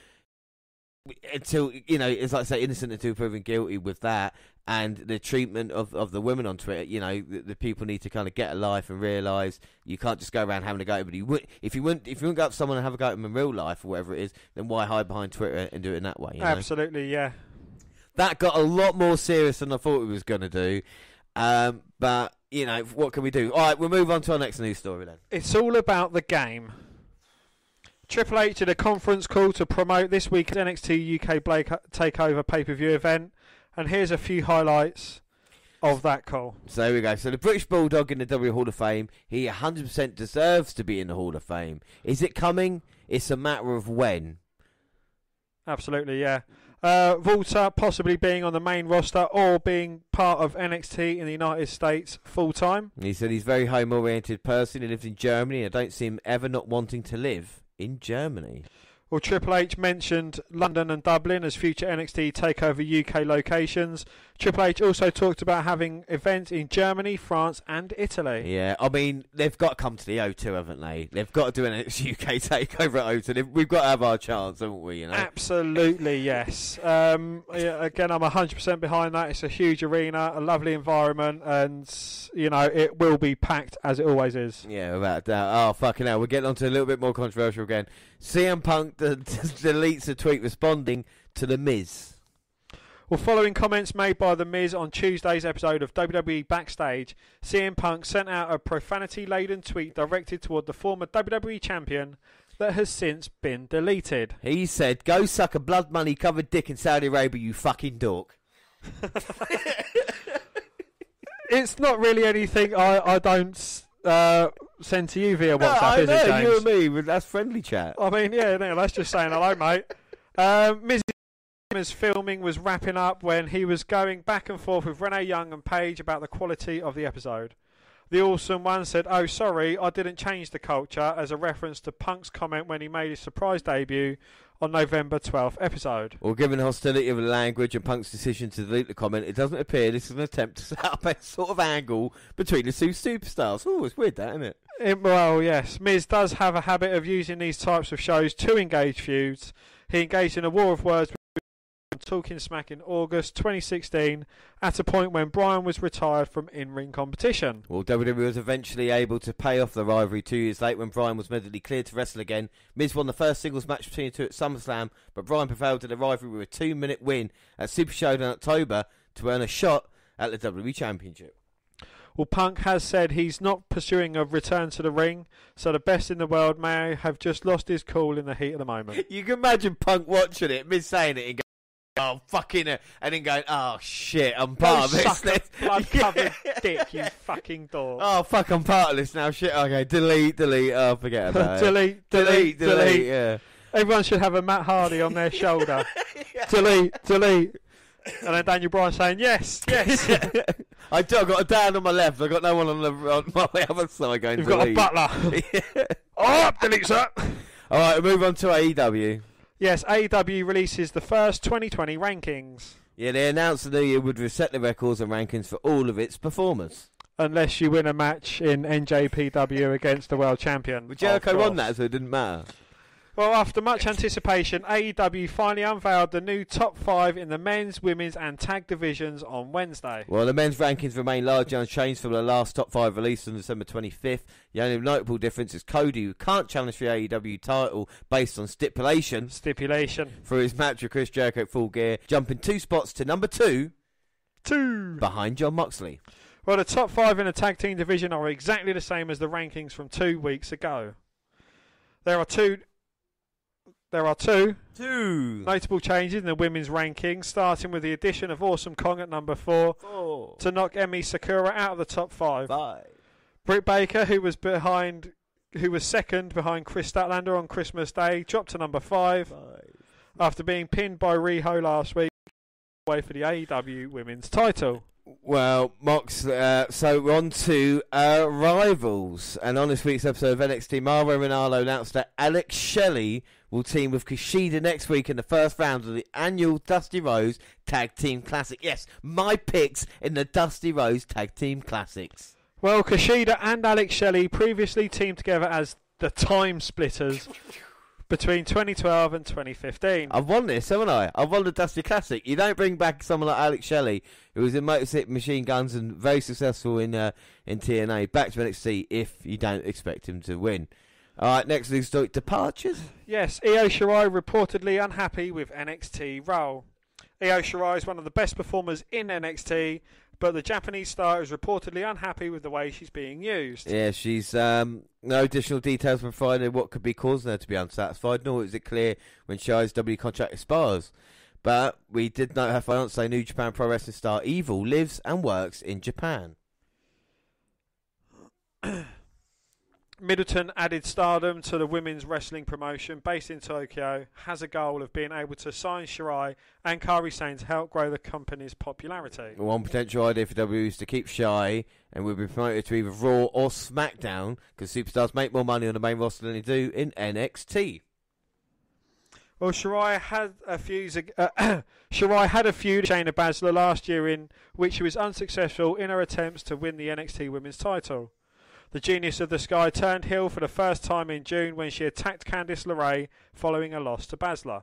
Until, you know, it's like I say, innocent until proven guilty with that. And the treatment of the women on Twitter, you know, the people need to kind of get a life and realise you can't just go around having a go at everybody. If you wouldn't go up to someone and have a go at them in real life or whatever it is, then why hide behind Twitter and do it in that way? You know? Absolutely, yeah. That got a lot more serious than I thought it was going to do. But, you know, what can we do? All right, we'll move on to our next news story then. It's all about the game. Triple H did a conference call to promote this week's NXT UK Takeover pay-per-view event, and here's a few highlights of that call. So there we go. So the British Bulldog in the W Hall of Fame, he 100% deserves to be in the Hall of Fame. Is it coming? It's a matter of when. Absolutely, yeah. Walter possibly being on the main roster or being part of NXT in the United States full-time. He said he's a very home-oriented person. He lives in Germany. I don't see him ever not wanting to live in Germany. Well, Triple H mentioned London and Dublin as future NXT TakeOver UK locations. Triple H also talked about having events in Germany, France and Italy. Yeah, I mean, they've got to come to the O2, haven't they? They've got to do an NXT UK TakeOver at O2. We've got to have our chance, haven't we? You know? Absolutely, yes. Again, I'm 100% behind that. It's a huge arena, a lovely environment, and, you know, it will be packed as it always is. Yeah, without a doubt. Oh, fucking hell. We're getting on to a little bit more controversial again. CM Punk deletes a tweet responding to The Miz. Well, following comments made by The Miz on Tuesday's episode of WWE Backstage, CM Punk sent out a profanity-laden tweet directed toward the former WWE champion that has since been deleted. He said, "Go suck a blood money covered dick in Saudi Arabia, you fucking dork." It's not really anything I don't send to you via WhatsApp, is it, James? You and me, that's friendly chat. I mean, yeah, no, that's just saying hello, mate. Miz's filming was wrapping up when he was going back and forth with Renee Young and Paige about the quality of the episode. The Awesome One said, "Oh, sorry, I didn't change the culture," as a reference to Punk's comment when he made his surprise debut on November 12th episode. Well, given the hostility of the language and Punk's decision to delete the comment, it doesn't appear this is an attempt to set up a sort of angle between the two superstars. Oh, it's weird, that, isn't it? Well, yes. Miz does have a habit of using these types of shows to engage feuds. He engaged in a war of words with Talking Smack in August 2016 at a point when Bryan was retired from in-ring competition. Well, WWE was eventually able to pay off the rivalry 2 years later when Bryan was medically cleared to wrestle again. Miz won the first singles match between the two at SummerSlam, but Bryan prevailed in the rivalry with a 2-minute win at Super Showdown in October to earn a shot at the WWE Championship. Well, Punk has said he's not pursuing a return to the ring, so the best in the world may have just lost his cool in the heat of the moment. You can imagine Punk watching it, Miz saying it and going, "Oh, fucking it," and then going, "Oh, shit, I'm part of this." Suck a blood-covered dick, you fucking dog. Oh, fuck, I'm part of this now. Shit, okay, delete. Oh, forget about it. delete. Yeah. Everyone should have a Matt Hardy on their shoulder. Yeah. Delete. And then Daniel Bryan saying, yes. I've got a Dan on my left. I've got no one on my other side going, You've delete. got a butler. Oh, delete, sir. All right, we'll move on to AEW. Yes, AEW releases the first 2020 rankings. Yeah, they announced that the year would reset the records and rankings for all of its performers. Unless you win a match in NJPW against the world champion. But Jericho won that, so it didn't matter. Well, after much anticipation, AEW finally unveiled the new top 5 in the men's, women's and tag divisions on Wednesday. Well, the men's rankings remain largely unchanged from the last top 5 released on December 25th. The only notable difference is Cody, who can't challenge for the AEW title based on stipulation for his match with Chris Jericho at Full Gear, jumping 2 spots to number 2 behind Jon Moxley. Well, the top 5 in the tag team division are exactly the same as the rankings from 2 weeks ago. There are two notable changes in the women's rankings, starting with the addition of Awesome Kong at number 4 to knock Emi Sakura out of the top 5. Britt Baker, who was second behind Chris Statlander on Christmas Day, dropped to number 5 after being pinned by Riho last week away for the AEW women's title. Well, Mox, so we're on to rivals. And on this week's episode of NXT, Mauro Ranallo announced that Alex Shelley will team with Kushida next week in the first round of the annual Dusty Rose Tag Team Classic. Yes, my picks in the Dusty Rose Tag Team Classics. Well, Kushida and Alex Shelley previously teamed together as the Time Splitters between 2012 and 2015. I've won this, haven't I? I've won the Dusty Classic. You don't bring back someone like Alex Shelley, who was in Motor City Machine Guns and very successful in TNA, back to NXT if you don't expect him to win. All right, next news story, departures. Yes, Io Shirai reportedly unhappy with NXT role. Io Shirai is one of the best performers in NXT, but the Japanese star is reportedly unhappy with the way she's being used. Yeah, she's No additional details were provided what could be causing her to be unsatisfied, nor is it clear when Shia's W contract expires. But we did know her fiancé, New Japan Pro Wrestling star Evil, lives and works in Japan. Middleton added Stardom to the women's wrestling promotion based in Tokyo, has a goal of being able to sign Shirai and Kairi Sane to help grow the company's popularity. One potential idea for WWE is to keep Shai and will be promoted to either Raw or SmackDown, because superstars make more money on the main roster than they do in NXT. Well, Shirai had a feud with Shayna Baszler last year in which she was unsuccessful in her attempts to win the NXT Women's title. The Genius of the Sky turned heel for the first time in June when she attacked Candice LeRae following a loss to Baszler.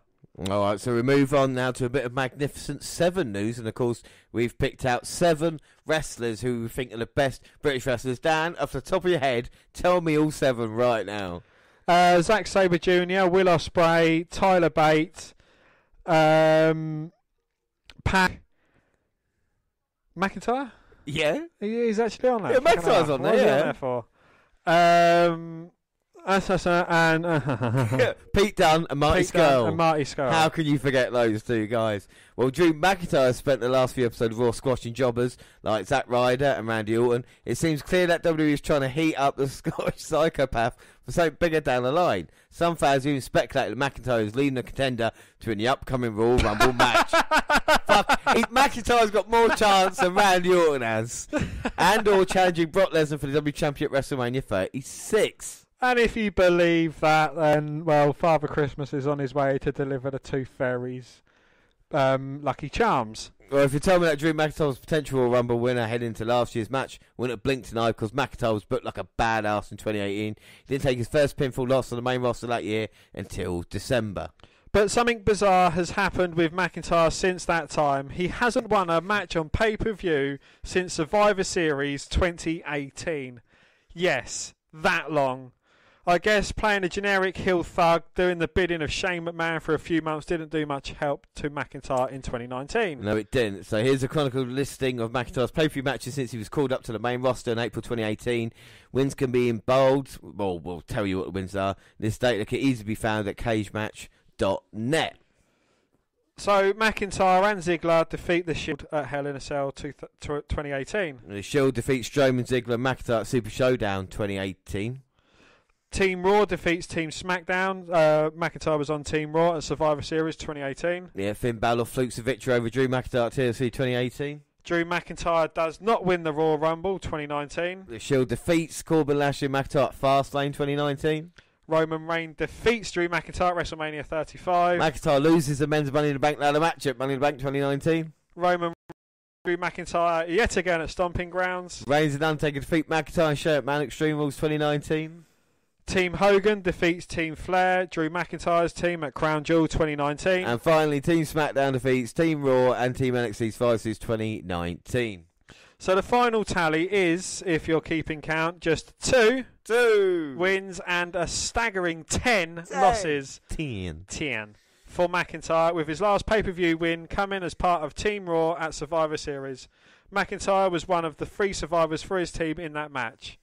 All right, so we move on now to a bit of Magnificent 7 news, and of course we've picked out 7 wrestlers who we think are the best British wrestlers. Dan, off the top of your head, tell me all 7 right now. Zack Sabre Jr., Will Ospreay, Tyler Bate, Pat McIntyre? Yeah? He's actually on that. Yeah, McIntyre's on there, yeah. For? And Pete Dunne and Marty Scurll. How can you forget those 2 guys? Well, Drew McIntyre spent the last few episodes of Raw squashing jobbers like Zack Ryder and Randy Orton. It seems clear that WWE is trying to heat up the Scottish psychopath for something bigger down the line. Some fans even speculate that McIntyre is leading a contender to win the upcoming Royal Rumble match. Fuck, McIntyre's got more chance than Randy Orton has. And or challenging Brock Lesnar for the WWE Championship at WrestleMania 36. And if you believe that, then, well, Father Christmas is on his way to deliver the Tooth Fairy's Lucky Charms. Well, if you tell me that Drew McIntyre was a potential Royal Rumble winner heading into last year's match, wouldn't have blinked an eye because McIntyre was booked like a badass in 2018. He didn't take his first pinfall loss on the main roster that year until December. But something bizarre has happened with McIntyre since that time. He hasn't won a match on pay-per-view since Survivor Series 2018. Yes, that long. I guess playing a generic heel thug, doing the bidding of Shane McMahon for a few months didn't do much help to McIntyre in 2019. No, it didn't. So here's a chronicled listing of McIntyre's pay-per-view matches since he was called up to the main roster in April 2018. Wins can be in bold. Well, we'll tell you what the wins are. This data can easily be found at cagematch.net. So McIntyre and Ziggler defeat the Shield at Hell in a Cell 2018. The Shield defeats Strowman, Ziggler, and McIntyre at Super Showdown 2018. Team Raw defeats Team SmackDown. McIntyre was on Team Raw at Survivor Series 2018. Yeah, Finn Balor flukes a victory over Drew McIntyre at TLC 2018. Drew McIntyre does not win the Raw Rumble 2019. The Shield defeats Corbin Lashley and McIntyre at Fastlane 2019. Roman Reigns defeats Drew McIntyre at WrestleMania 35. McIntyre loses the men's Money in the Bank ladder match at Money in the Bank 2019. Drew McIntyre yet again at Stomping Grounds. Reigns and Undertaker defeat McIntyre and Shea at Man Extreme Rules 2019. Team Hogan defeats Team Flair, Drew McIntyre's team at Crown Jewel 2019. And finally, Team SmackDown defeats Team Raw and Team NXT's Vices 2019. So the final tally is, if you're keeping count, just 2 wins and a staggering 10 losses. 10 for McIntyre, with his last pay-per-view win coming as part of Team Raw at Survivor Series. McIntyre was one of the 3 survivors for his team in that match.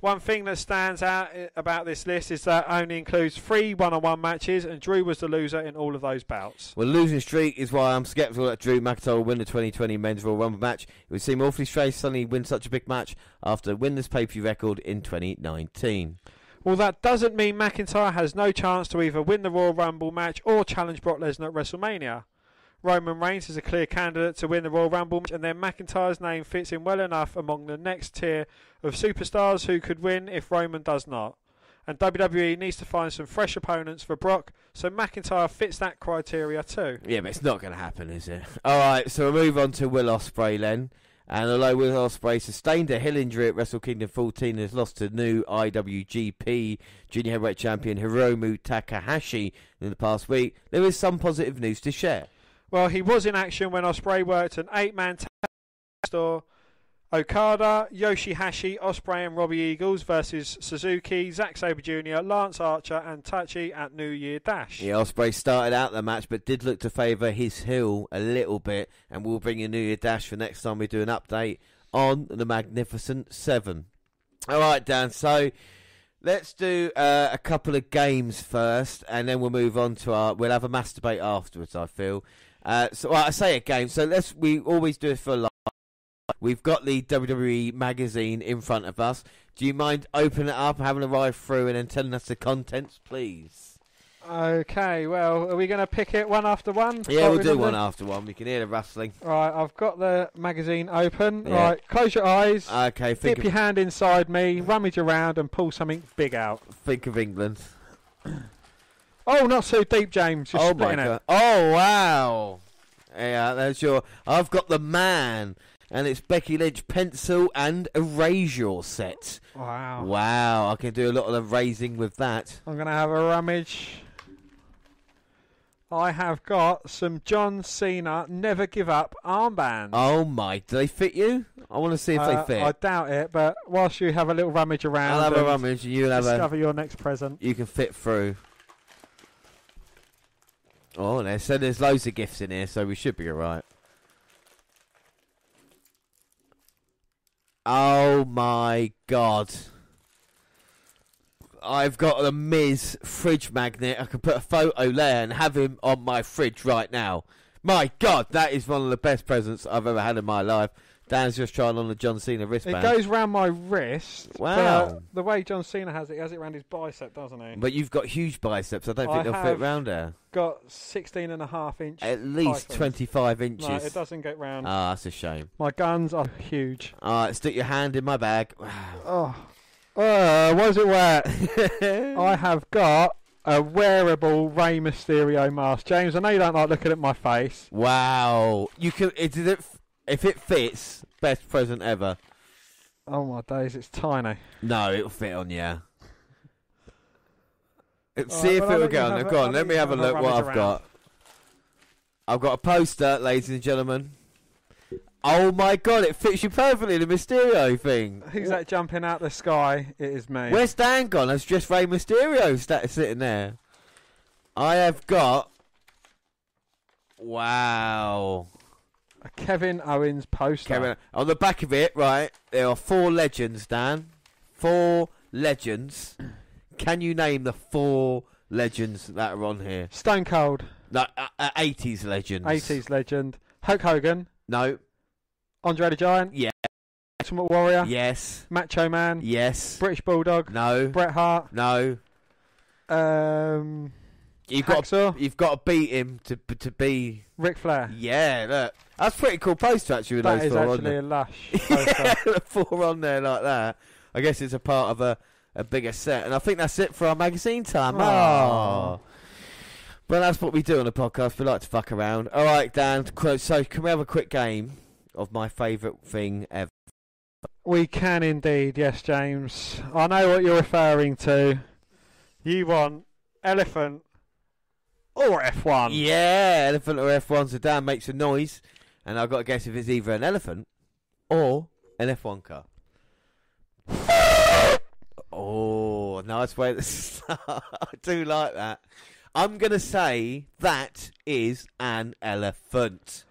One thing that stands out about this list is that it only includes 3 one-on-one matches, and Drew was the loser in all of those bouts. Well, losing streak is why I'm sceptical that Drew McIntyre will win the 2020 Men's Royal Rumble match. It would seem awfully strange to suddenly win such a big match after a winless pay-per-view record in 2019. Well, that doesn't mean McIntyre has no chance to either win the Royal Rumble match or challenge Brock Lesnar at WrestleMania. Roman Reigns is a clear candidate to win the Royal Rumble match, and then McIntyre's name fits in well enough among the next tier of superstars who could win if Roman does not. And WWE needs to find some fresh opponents for Brock, so McIntyre fits that criteria too. Yeah, but it's not going to happen, is it? Alright, so we'll move on to Will Ospreay then. And although Will Ospreay sustained a heel injury at Wrestle Kingdom 14 and has lost to new IWGP Junior Heavyweight Champion Hiromu Takahashi in the past week, there is some positive news to share. Well, he was in action when Ospreay worked an 8-man tag store. Okada, Yoshihashi, Ospreay and Robbie Eagles versus Suzuki, Zack Sabre Jr., Lance Archer and Tachi at New Year Dash. Yeah, Ospreay started out the match but did look to favour his heel a little bit, and we'll bring you New Year Dash for next time we do an update on the Magnificent 7. Alright, Dan, so Let's do a couple of games first, and then we'll move on to we'll have a masturbate afterwards, I feel. So I say a game. So we always do it for live. We've got the WWE magazine in front of us. Do you mind opening it up, having a ride through, and then telling us the contents, please? Okay, well, are we going to pick it one after one? Yeah, we'll do one after one. We can hear the rustling. Right, I've got the magazine open. Yeah. Right, close your eyes. Okay, dip your hand inside me, rummage around, and pull something big out. Think of England. Oh, not so deep, James. You're splitting it. Oh, wow. Yeah, that's your... I've got the man, and it's Becky Lynch pencil and erasure set. Wow. Wow, I can do a lot of erasing with that. I'm going to have a rummage. I have got some John Cena Never Give Up armbands. Oh, my. Do they fit you? I want to see if they fit. I doubt it, but whilst you have a little rummage around... I'll have a rummage, and you'll have discover your next present. You can fit through. Oh, there's loads of gifts in here, so we should be alright. Oh my God. I've got a Miz fridge magnet. I can put a photo there and have him on my fridge right now. My God, that is one of the best presents I've ever had in my life. Dan's just trying on the John Cena wristband. It goes round my wrist. Wow. But, the way John Cena has it, he has it around his bicep, doesn't he? But you've got huge biceps. I don't think they'll fit round there. Got 16.5 inch. At least pythons. 25 inches. No, it doesn't get round. Ah, that's a shame. My guns are huge. Alright, stick your hand in my bag. Oh, was it wet? I have got a wearable Rey Mysterio mask. James, I know you don't like looking at my face. Wow. You can... If it fits, best present ever. Oh my days, it's tiny. No, it'll fit on you. See if it'll go on there. Go on, let me have a look what I've got. I've got a poster, ladies and gentlemen. Oh my God, it fits you perfectly, the Mysterio thing. Who's that jumping out the sky? It is me. Where's Dan gone? That's just Rey Mysterio sitting there. I have got... Wow. A Kevin Owens poster. On the back of it, right, there are 4 legends, Dan. 4 legends. Can you name the 4 legends that are on here? Stone Cold. No, 80s legends. 80s legend. Hulk Hogan. No. Andre the Giant. Yeah. Ultimate Warrior. Yes. Macho Man. Yes. British Bulldog. No. Bret Hart. No. You've got to beat him to be Ric Flair. Yeah, look. That's a pretty cool poster actually with those 4 on there. That is actually a lush poster. The 4 on there like that. I guess it's a part of a bigger set. And I think that's it for our magazine time. Oh. Well, that's what we do on the podcast. We like to fuck around. All right, Dan. So can we have a quick game of my favourite thing ever? We can indeed, yes, James. I know what you're referring to. You want elephant or F1. Yeah, elephant or F1. So Dan makes a noise. And I've got to guess if it's either an elephant or an F1 car. Oh, nice way to start. I do like that. I'm going to say that is an elephant.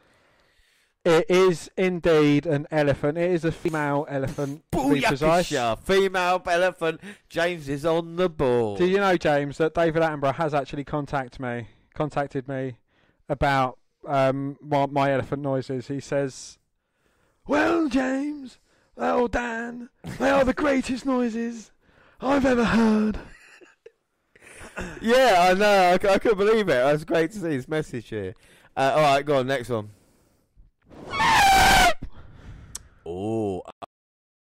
It is indeed an elephant. It is a female elephant, to be precise. Female elephant. James is on the ball. Do you know, James, that David Attenborough has actually contacted me about my elephant noises. He says, "Well, James, Dan, they are the greatest noises I've ever heard." Yeah, I know. I couldn't believe it. It was great to see his message here. All right, go on. Next one. Oh.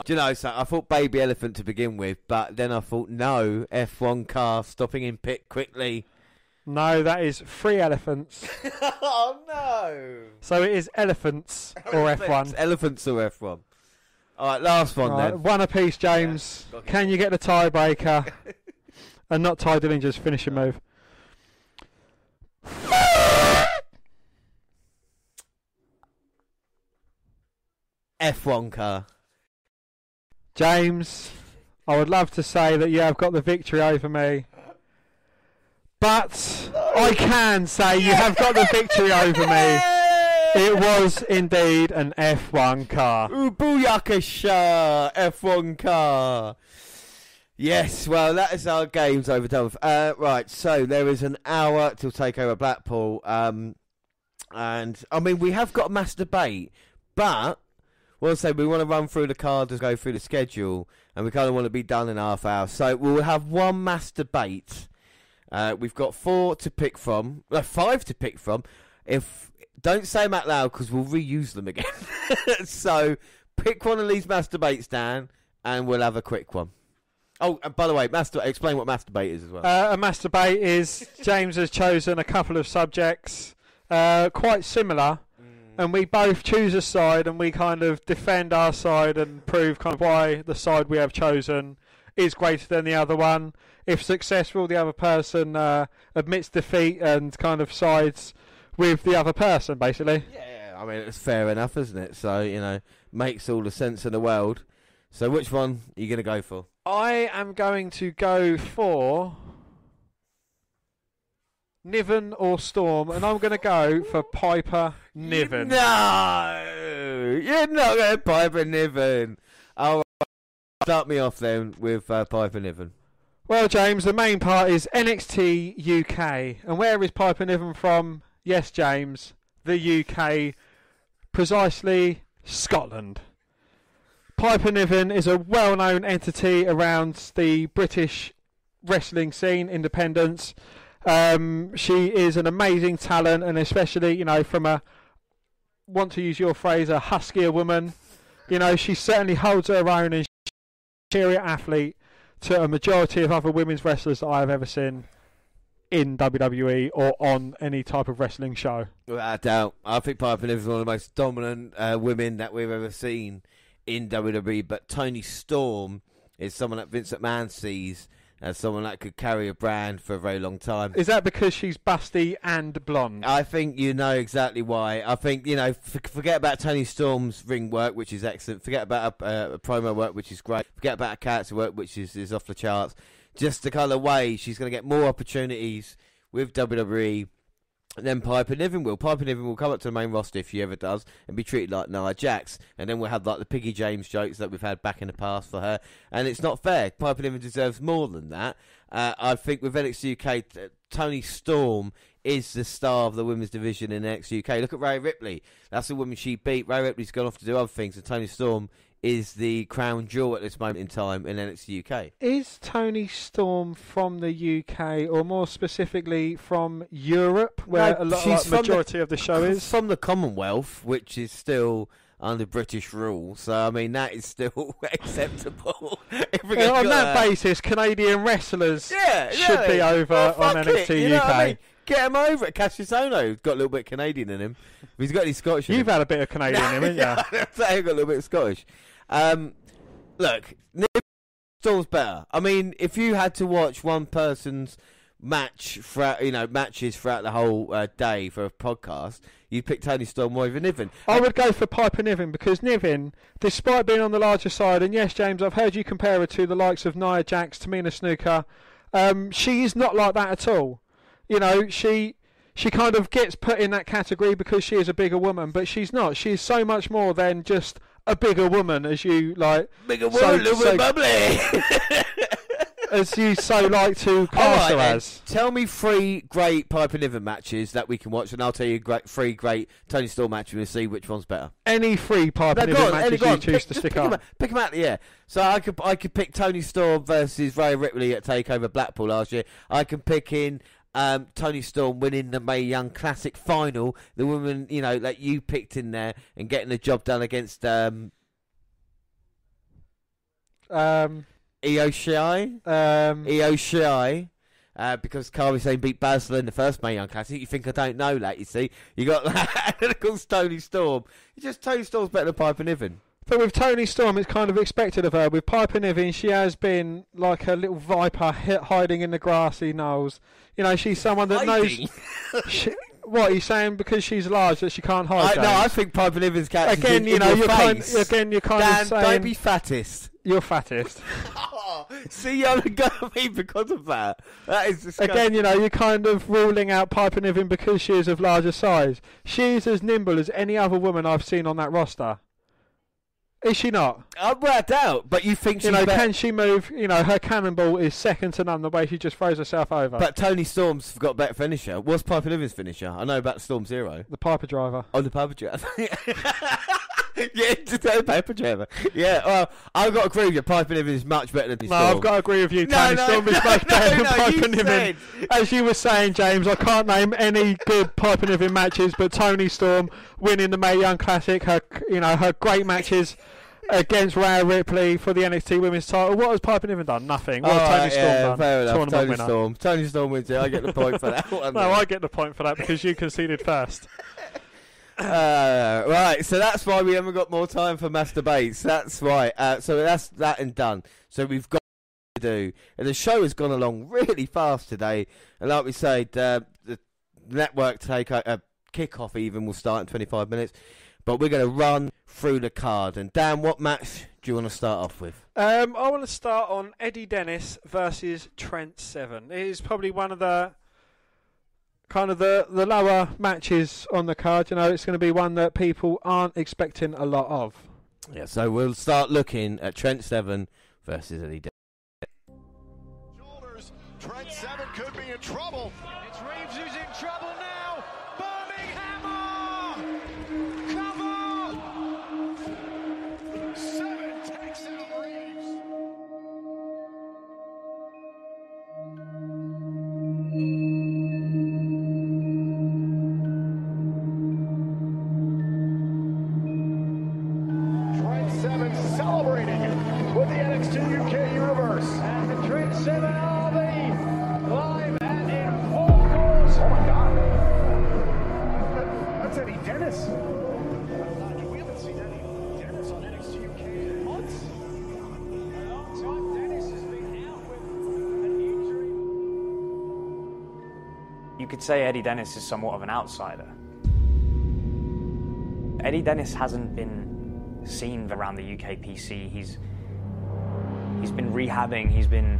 Do you know, so I thought baby elephant to begin with, but then I thought, no, F1 car stopping in pit quickly. No, that is 3 elephants. Oh, no. So it is elephants or F1. Elephants or F1. All right, last one then. One apiece, James. Yeah, can you get the tiebreaker? And not Ty Dillinger's finishing move. F1 car. James, I would love to say that you have got the victory over me. But I can say you have got the victory over me. It was indeed an F1 car. Ooh, booyakasha! F1 car. Yes, well, that is our games overdone with. Right, so there is an hour till Takeover Blackpool. And, I mean, we have got a mass debate, but we'll say we want to run through the cards and go through the schedule, and we kind of want to be done in half hour. So we'll have one mass debate. We've got 5 to pick from. Don't say them out loud because we'll reuse them again. So pick one of these mass debates, Dan, and we'll have a quick one. Oh, and by the way, explain what mass debate is as well. A mass debate is James has chosen a couple of subjects quite similar, and we both choose a side and we kind of defend our side and prove kind of why the side we have chosen is greater than the other one. If successful, the other person admits defeat and kind of sides with the other person, basically. Yeah, I mean, it's fair enough, isn't it? So, makes all the sense in the world. So which one are you going to go for? I am going to go for Niven or Storm, and I'm going to go for Piper Niven. No! You're not going to Piper Niven. All right, start me off then with Piper Niven. Well, James, the main part is NXT UK. And where is Piper Niven from? Yes, James, the UK, precisely Scotland. Piper Niven is a well-known entity around the British wrestling scene, independence. She is an amazing talent, and especially, from a, want to use your phrase, a huskier woman. She certainly holds her own, and she's a superior athlete to a majority of other women's wrestlers that I have ever seen in WWE or on any type of wrestling show. Without a doubt. I think Piper Niven is one of the most dominant women that we've ever seen in WWE, but Toni Storm is someone that Vince McMahon sees as someone that could carry a brand for a very long time. Is that because she's busty and blonde? I think you know exactly why. I think, forget about Toni Storm's ring work, which is excellent. Forget about her promo work, which is great. Forget about her character work, which is off the charts. Just the kind of way she's going to get more opportunities with WWE than Piper Niven will. Piper Niven will come up to the main roster if she ever does and be treated like Nia Jax, and then we'll have like the Piggy James jokes that we've had back in the past for her, and it's not fair. Piper Niven deserves more than that. I think with NXT UK, Toni Storm is the star of the women's division in NXT UK. Look at Rhea Ripley. That's the woman she beat. Rhea Ripley's gone off to do other things, and Toni Storm is the crown jewel at this moment in time in NXT UK. Is Toni Storm from the UK, or more specifically from Europe, where a majority of the show is? From the Commonwealth, which is still under British rule. So, I mean, that is still acceptable. On that basis, Canadian wrestlers should be over on NXT UK. I mean? Get him over it. Cassius Ohno's got a little bit of Canadian in him. If he's got any Scottish in him. You've had a bit of Canadian in him, haven't you? I've got a little bit of Scottish. Look, Storm's better. I mean, if you had to watch one person's matches throughout the whole day for a podcast, you'd pick Toni Storm more over Niven. I would go for Piper Niven, because Niven, despite being on the larger side, and yes, James, I've heard you compare her to the likes of Nia Jax, Tamina Snuka, she is not like that at all. She kind of gets put in that category because she is a bigger woman, but she's not. She's so much more than just a bigger woman, as you like. Bigger woman, little bit bubbly. As you so like to cast her as. Tell me 3 great Piper Niven matches that we can watch, and I'll tell you 3 great Toni Storm matches and see which one's better. Any 3 Piper Niven matches you choose to stick on. Pick them out, yeah. So I could pick Toni Storm versus Rhea Ripley at Takeover Blackpool last year. I can pick in Toni Storm winning the Mae Young Classic final, the woman that you picked in there, and getting the job done against Io Shirai. Because Carly Sane beat Basler in the first Mae Young Classic. You think I don't know that? You see, you got that. And of course, Toni Storm. It's just Toni Storm's better than Piper Niven. But with Toni Storm, it's kind of expected of her. With Piper Niven, she has been like a little viper hiding in the grassy knolls. She's someone that knows. What are you saying? Because she's large that she can't hide? No, I think Piper Niven's catch again. You're kind of saying. Don't be fattest. You're fattest. See, you're got me because of that. That is disgusting. Again, you're kind of ruling out Piper Niven because she is of larger size. She is as nimble as any other woman I've seen on that roster. Is she not? Without doubt. But you think she's can she move? Her cannonball is second to none. The way she just throws herself over. But Toni Storm's got a better finisher. What's Piper Niven's finisher? I know about Storm Zero. The Piper Driver. Oh, the Piper Driver. Yeah, just the Piper Driver. Yeah, well, I've got to agree with you. Piper Niven is much better than Storm. No, I've got to agree with you. Toni Storm is much better than Piper Niven. As you were saying, James, I can't name any good Piper Niven matches, but Toni Storm winning the Mae Young Classic, her great matches against Rhea Ripley for the NXT Women's title. What has Piper Niven done? Nothing. What has Toni Storm done? Fair enough. Toni Storm wins it. I get the point for that one. No, I get the point for that because you conceded first. Right, so that's why we haven't got more time for mass debates. That's right. So that's that and done. So we've got to do, and the show has gone along really fast today. And like we said, the network kickoff even will start in 25 minutes. But we're going to run through the card. And Dan, what match do you want to start off with? I want to start on Eddie Dennis versus Trent Seven. It is probably one of the the lower matches on the card. It's going to be one that people aren't expecting a lot of. Yeah, so we'll start looking at Trent Seven versus Eddie Dennis. Shoulders. Trent Seven could be in trouble. It's Reeves who's in trouble now. Burning hammer. Cover. Seven takes out Reeves. Celebrating with the NXT UK Universe. And the Trent 7 are the live and in full force. Oh my God. That's Eddie Dennis. We haven't seen Eddie Dennis on NXT UK in months. A long time. Dennis has been out with an injury. You could say Eddie Dennis is somewhat of an outsider. Eddie Dennis hasn't been seen around the UK PC. He's been rehabbing,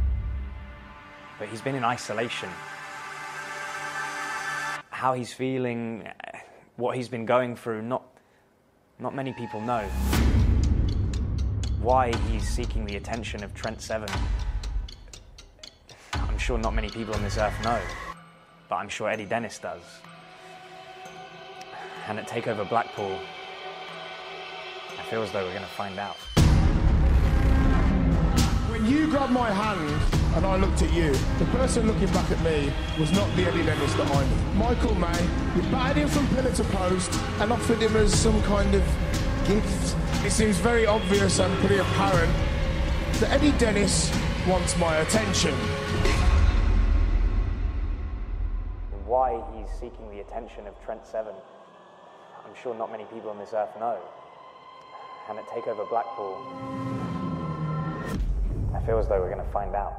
but he's been in isolation. How he's feeling, what he's been going through, not many people know. Why he's seeking the attention of Trent Seven, I'm sure not many people on this earth know, but I'm sure Eddie Dennis does. And at Takeover Blackpool, I feel as though we're going to find out. When you grabbed my hand and I looked at you, the person looking back at me was not the Eddie Dennis that I knew. Michael May, you batted him from pillar to post and offered him as some kind of gift. It seems very obvious and pretty apparent that Eddie Dennis wants my attention. Why he's seeking the attention of Trent Seven, I'm sure not many people on this earth know. And at Takeover Blackpool, I feel as though we're going to find out.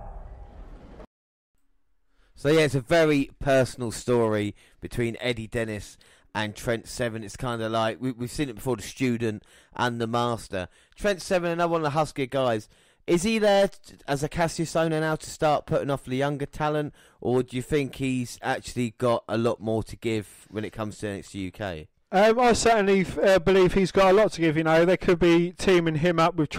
So yeah, it's a very personal story between Eddie Dennis and Trent Seven. It's kind of like, we've seen it before, the student and the master. Trent Seven, another one of the huskier guys. Is he there as a Cassius owner now to start putting off the younger talent? Or do you think he's actually got a lot more to give when it comes to NXT UK? I certainly believe he's got a lot to give. They could be teaming him up with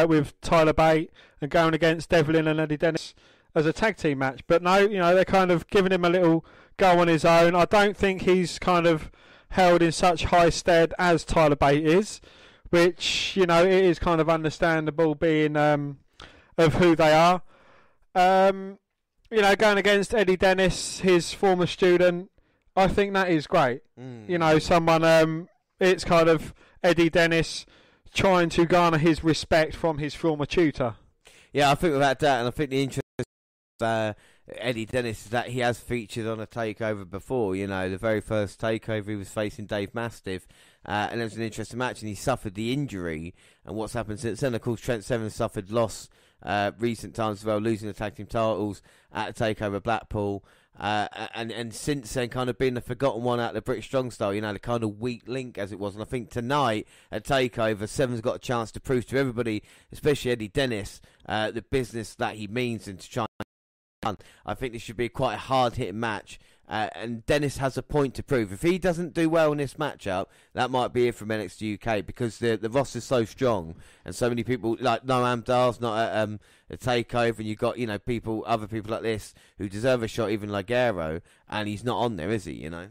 with Tyler Bate and going against Devlin and Eddie Dennis as a tag team match. But no, they're kind of giving him a little go on his own. I don't think he's kind of held in such high stead as Tyler Bate is, which it is kind of understandable being of who they are. Going against Eddie Dennis, his former student. I think that is great. Someone, it's kind of Eddie Dennis trying to garner his respect from his former tutor. Yeah, I think without that, and I think the interest of Eddie Dennis is that he has featured on a takeover before. The very first takeover he was facing Dave Mastiff, and it was an interesting match, and he suffered the injury. And what's happened since then? Of course, Trent Seven suffered loss recent times as well, losing the tag team titles at a takeover Blackpool. And since then, kind of being the forgotten one out of the British Strong Style, the kind of weak link as it was. And I think tonight at Takeover, Seven's got a chance to prove to everybody, especially Eddie Dennis, the business that he means and to try. I think this should be quite a hard-hitting match, And Dennis has a point to prove. If he doesn't do well in this matchup, that might be it from NXT UK, because the roster's so strong and so many people, like Noam Dar's not at a Takeover, and you've got, you know, other people like this who deserve a shot, even Ligero, and he's not on there, is he, you know?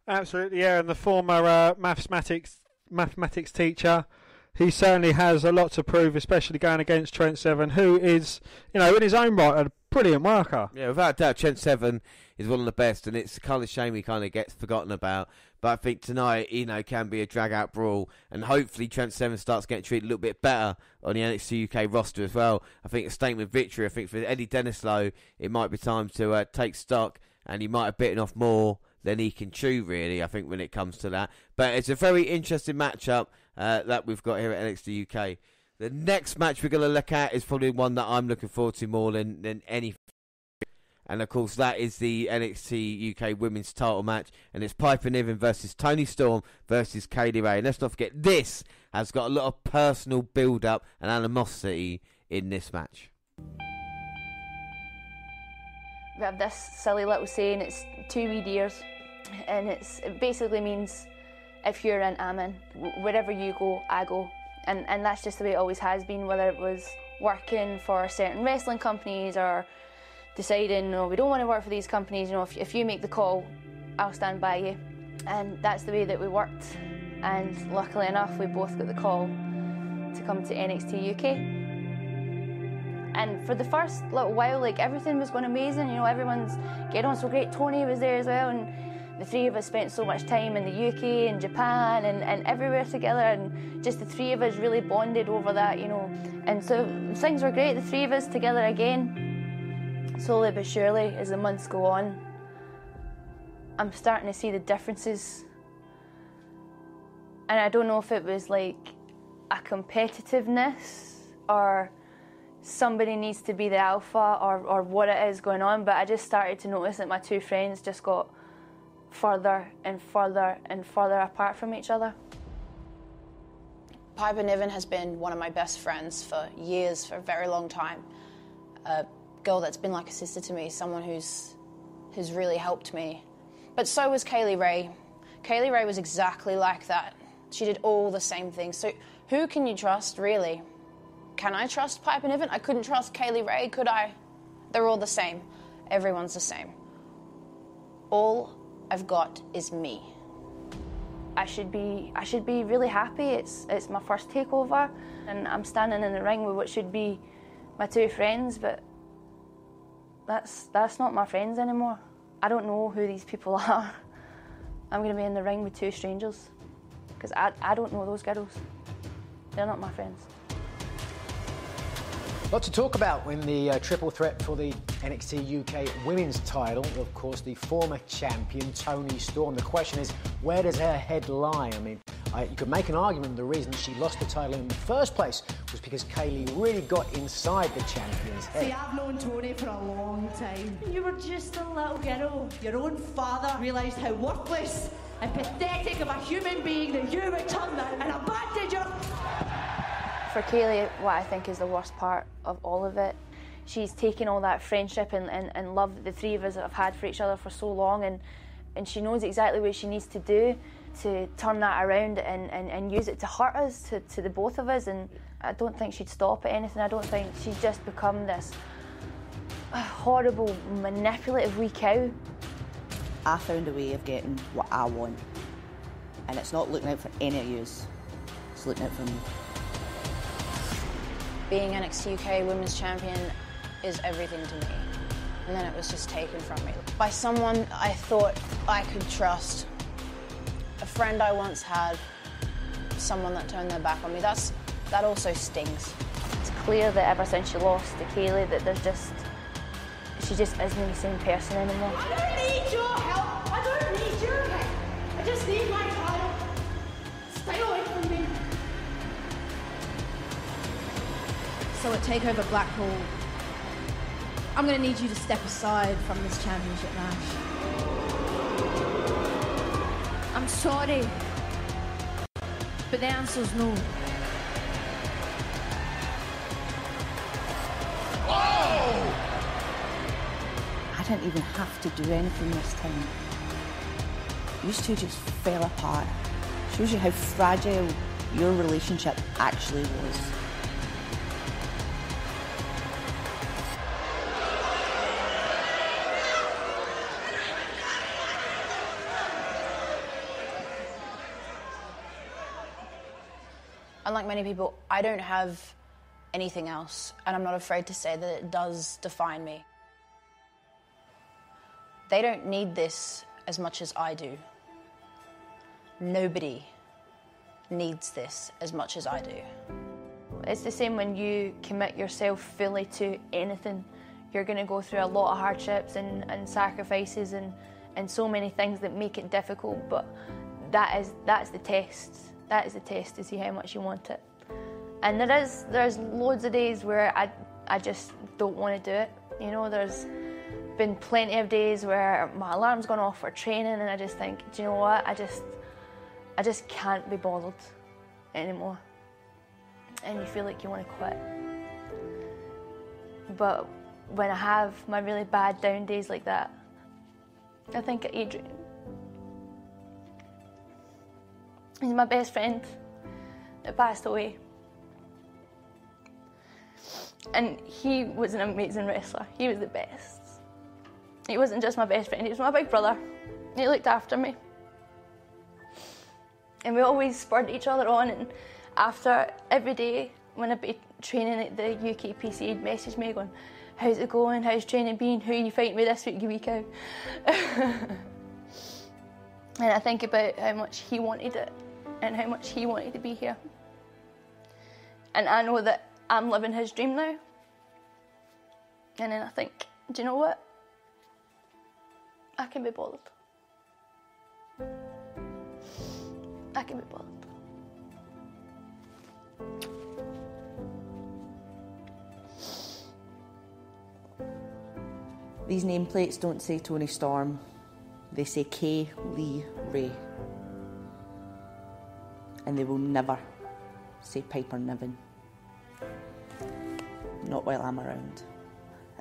Absolutely, yeah, and the former mathematics teacher, he certainly has a lot to prove, especially going against Trent Seven, who is, you know, in his own right, a brilliant worker. Yeah, without doubt, Trent Seven is one of the best, and it's kind of shame he kind of gets forgotten about. But I think tonight, you know, can be a drag-out brawl, and hopefully Trent Seven starts getting treated a little bit better on the NXT UK roster as well. I think a statement victory. I think for Eddie Denislow, it might be time to take stock, and he might have bitten off more than he can chew, really, I think, when it comes to that. But it's a very interesting matchup that we've got here at NXT UK. The next match we're going to look at is probably one that I'm looking forward to more than any. And, of course, that is the NXT UK Women's title match. And it's Piper Niven versus Toni Storm versus Kaylee Ray. And let's not forget, this has got a lot of personal build-up and animosity in this match. We have this silly little saying, it's two wee deers. And it basically means, if you're in, I'm in. Wherever you go, I go. And that's just the way it always has been, whether it was working for certain wrestling companies or deciding, no, we don't want to work for these companies. You know, if you make the call, I'll stand by you. And that's the way that we worked. And luckily enough, we both got the call to come to NXT UK. And for the first little while, like, everything was going amazing. You know, everyone's getting on so great. Tony was there as well, and the three of us spent so much time in the UK and Japan and everywhere together, and just the three of us really bonded over that, you know. And so things were great, the three of us together again. Slowly but surely, as the months go on, I'm starting to see the differences. And I don't know if it was like a competitiveness or somebody needs to be the alpha or what it is going on, but I just started to notice that my two friends just got further and further and further apart from each other. Piper Niven has been one of my best friends for years, for a very long time. A girl that's been like a sister to me, someone who's really helped me. But so was Kaylee Ray. Kaylee Ray was exactly like that. She did all the same things. So who can you trust, really? Can I trust Piper Niven? I couldn't trust Kaylee Ray, could I? They're all the same. Everyone's the same. All I've got is me. I should be really happy. It's my first takeover, and I'm standing in the ring with what should be my two friends, but that's not my friends anymore. I don't know who these people are. I'm going to be in the ring with two strangers, because I don't know those girls. They're not my friends. Lot to talk about in the triple threat for the NXT UK Women's title. Of course, the former champion, Toni Storm. The question is, where does her head lie? I mean, you could make an argument the reason she lost the title in the first place was because Kaylee really got inside the champion's head. See, I've known Toni for a long time. You were just a little girl. Your own father realised how worthless and pathetic of a human being that you would turn out and abandoned your... For Kaylee, what I think is the worst part of all of it, she's taken all that friendship and love that the three of us have had for each other for so long, and she knows exactly what she needs to do to turn that around and use it to hurt us, to the both of us, and I don't think she'd stop at anything. I don't think she's just become this horrible, manipulative wee cow. I found a way of getting what I want, and it's not looking out for any of yous, it's looking out for me. Being NXT UK Women's Champion is everything to me. And then it was just taken from me. By someone I thought I could trust. A friend I once had, someone that turned their back on me. That also stings. It's clear that ever since she lost to Kaylee that she just isn't the same person anymore. I don't need your help. I don't need your help. I just need my title. Stay away from me. So at Takeover Blackpool, I'm going to need you to step aside from this championship match. I'm sorry, but the answer's no. I didn't even have to do anything this time. You two just fell apart. Shows you how fragile your relationship actually was. Unlike many people, I don't have anything else, and I'm not afraid to say that it does define me. They don't need this as much as I do. Nobody needs this as much as I do. It's the same when you commit yourself fully to anything. You're going to go through a lot of hardships and sacrifices and so many things that make it difficult, but that's the test. That is the test to see how much you want it. And there's loads of days where I just don't want to do it. You know, there's been plenty of days where my alarm's gone off for training and I just think, do you know what, I just can't be bothered anymore. And you feel like you want to quit. But when I have my really bad down days like that, I think of Adrian. He's my best friend that passed away. And he was an amazing wrestler. He was the best. He wasn't just my best friend, he was my big brother. He looked after me. And we always spurred each other on, and after every day when I'd be training at the UKPC, he'd message me going, how's it going, how's training been, who are you fighting with this week out? And I think about how much he wanted it and how much he wanted to be here. And I know that I'm living his dream now. And then I think, do you know what? I can be bothered. I can be bothered. These nameplates don't say Toni Storm, they say Kay Lee Ray. And they will never say Piper Niven. Not while I'm around.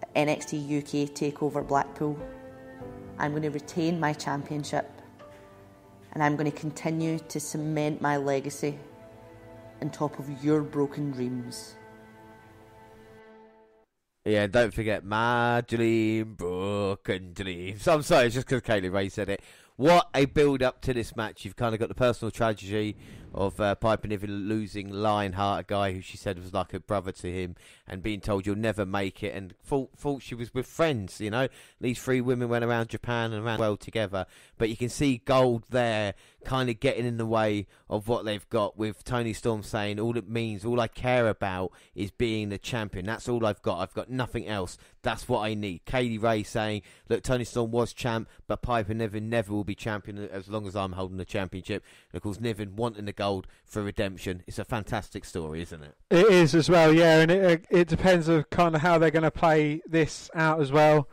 At NXT UK Takeover Blackpool, I'm going to retain my championship and I'm going to continue to cement my legacy on top of your broken dreams. Yeah, don't forget my dream, broken dreams. I'm sorry, it's just because Kaylee Ray said it. What a build-up to this match. You've kind of got the personal tragedy of Piper Niven losing Lionheart, a guy who she said was like a brother to him, and being told you'll never make it, and thought she was with friends, you know. These three women went around Japan and around the world together, but you can see Gold there kind of getting in the way of what they've got, with Toni Storm saying all it means, all I care about is being the champion. That's all I've got nothing else. That's what I need. Kaylee Ray saying, look, Toni Storm was champ, but Piper Niven never will be champion as long as I'm holding the championship. And of course, Niven wanting the gold for redemption. It's a fantastic story, isn't it? It is as well, yeah, and it depends on kind of how they're going to play this out as well.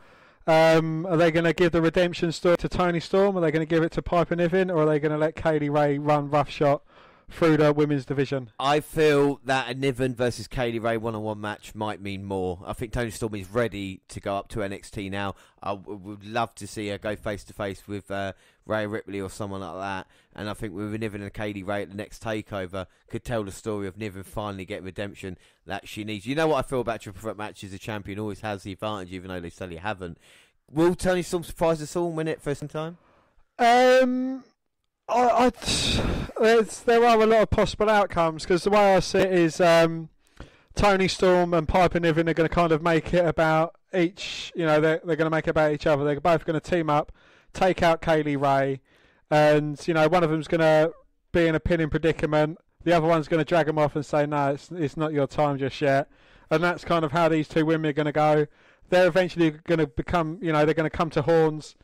Are they going to give the redemption story to Toni Storm? Are they going to give it to Piper Niven? Or are they going to let Kaylee Ray run roughshod through the women's division? I feel that a Niven versus Kaylee Ray one-on-one match might mean more. I think Toni Storm is ready to go up to NXT now. I would love to see her go face-to-face with Rhea Ripley or someone like that. And I think with Niven and Kaylee Ray at the next takeover could tell the story of Niven finally getting redemption that she needs. You know what I feel about triple threat matches? The champion always has the advantage, even though they sadly haven't. Will Toni Storm surprise us all and win it for some time? There are a lot of possible outcomes, because the way I see it is Toni Storm and Piper Niven are going to kind of make it about each, you know, they're going to make it about each other. They're both going to team up, take out Kaylee Ray, and, you know, one of them's going to be in a pinning predicament. The other one's going to drag them off and say, no, it's not your time just yet. And that's kind of how these two women are going to go. They're eventually going to become, you know, they're going to come to horns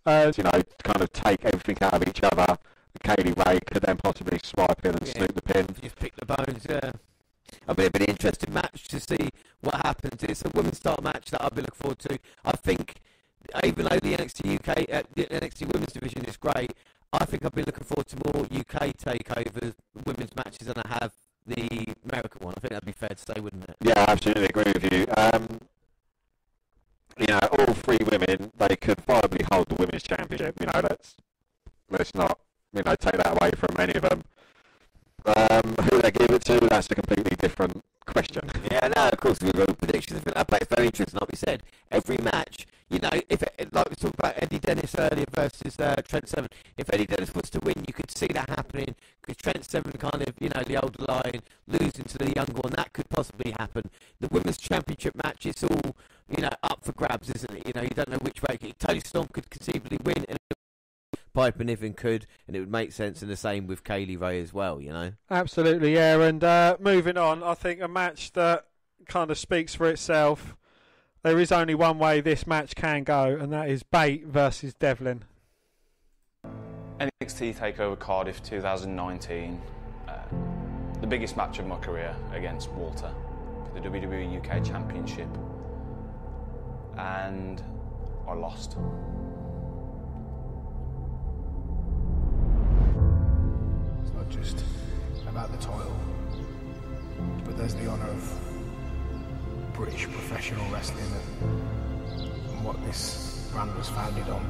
and, you know, kind of take everything out of each other. Kaylee Ray could then possibly swipe in and snoop the pin. Just pick the bones, yeah. It'll be a really interesting match to see what happens. It's a women's style match that I'll be looking forward to. I think, even though the NXT UK, the NXT women's division is great, I think I'll be looking forward to more UK takeovers, women's matches, than I have the American one. I think that'd be fair to say, wouldn't it? Yeah, I absolutely agree with you. you know, all three women, they could probably hold the women's championship. You know, let's not, you know, take that away from any of them. Who they give it to, that's a completely different question. Yeah, no, of course we've got predictions, but it's very interesting. Like we said, every match, you know, if like we talked about Eddie Dennis earlier versus Trent Seven, if Eddie Dennis was to win, you could see that happening, because Trent Seven kind of, you know, the older lion losing to the younger one, that could possibly happen. The women's championship match, it's all, you know, up for grabs, isn't it? You know, you don't know which way. Tony Storm could conceivably win, and Piper Niven could, and it would make sense, and the same with Kaylee Ray as well, you know. Absolutely, yeah. And moving on, I think a match that kind of speaks for itself. There is only one way this match can go, and that is Bate versus Devlin. NXT Takeover Cardiff 2019, the biggest match of my career against Walter for the WWE UK Championship, and I lost. It's not just about the title, but there's the honour of British professional wrestling and what this brand was founded on.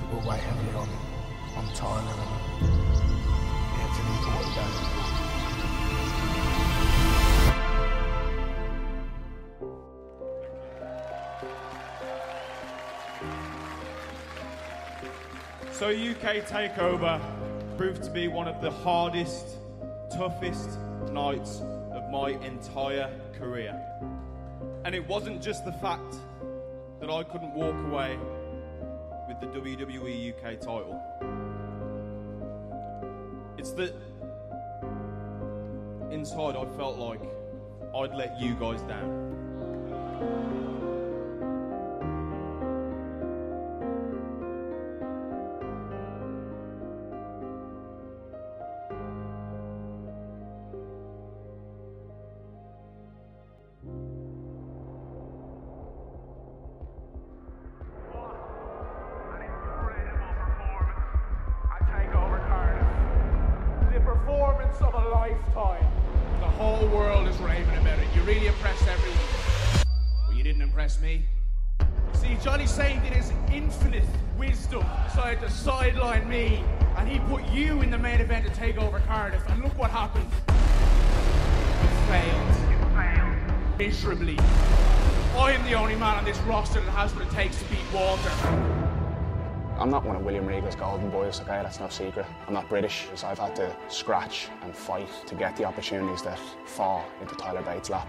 That will weigh heavily on Tyler and to lead to what he does. So UK Takeover proved to be one of the hardest, toughest nights of my entire career. And it wasn't just the fact that I couldn't walk away with the WWE UK title. It's that inside I felt like I'd let you guys down. Of a lifetime. The whole world is raving about it. You really impressed everyone. But you didn't impress me. See, Johnny Saint in his infinite wisdom decided to sideline me, and he put you in the main event to take over Cardiff, and look what happened. You failed. Miserably. I am the only man on this roster that has what it takes to beat Walter. I'm not one of William Regal's golden boys, okay? That's no secret. I'm not British, so I've had to scratch and fight to get the opportunities that fall into Tyler Bates' lap.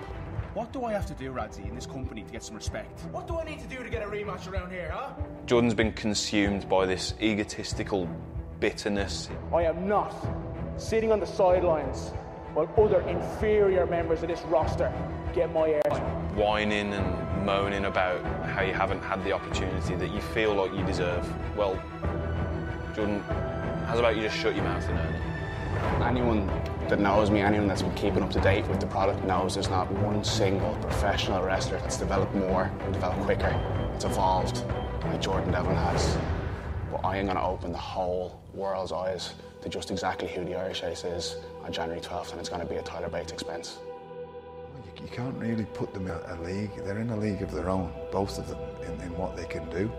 What do I have to do, Radzi, in this company to get some respect? What do I need to do to get a rematch around here, huh? Jordan's been consumed by this egotistical bitterness. I am not sitting on the sidelines while other inferior members of this roster get my air. Whining and moaning about how you haven't had the opportunity that you feel like you deserve. Well, Jordan, how's about you just shut your mouth and earn it? Anyone that knows me, anyone that's been keeping up to date with the product knows there's not one single professional wrestler that's developed more and developed quicker. It's evolved like Jordan Devlin has. But I am going to open the whole world's eyes to just exactly who the Irish Ace is on January 12th, and it's going to be at Tyler Bates' expense. You can't really put them in a league. They're in a league of their own, both of them, in what they can do.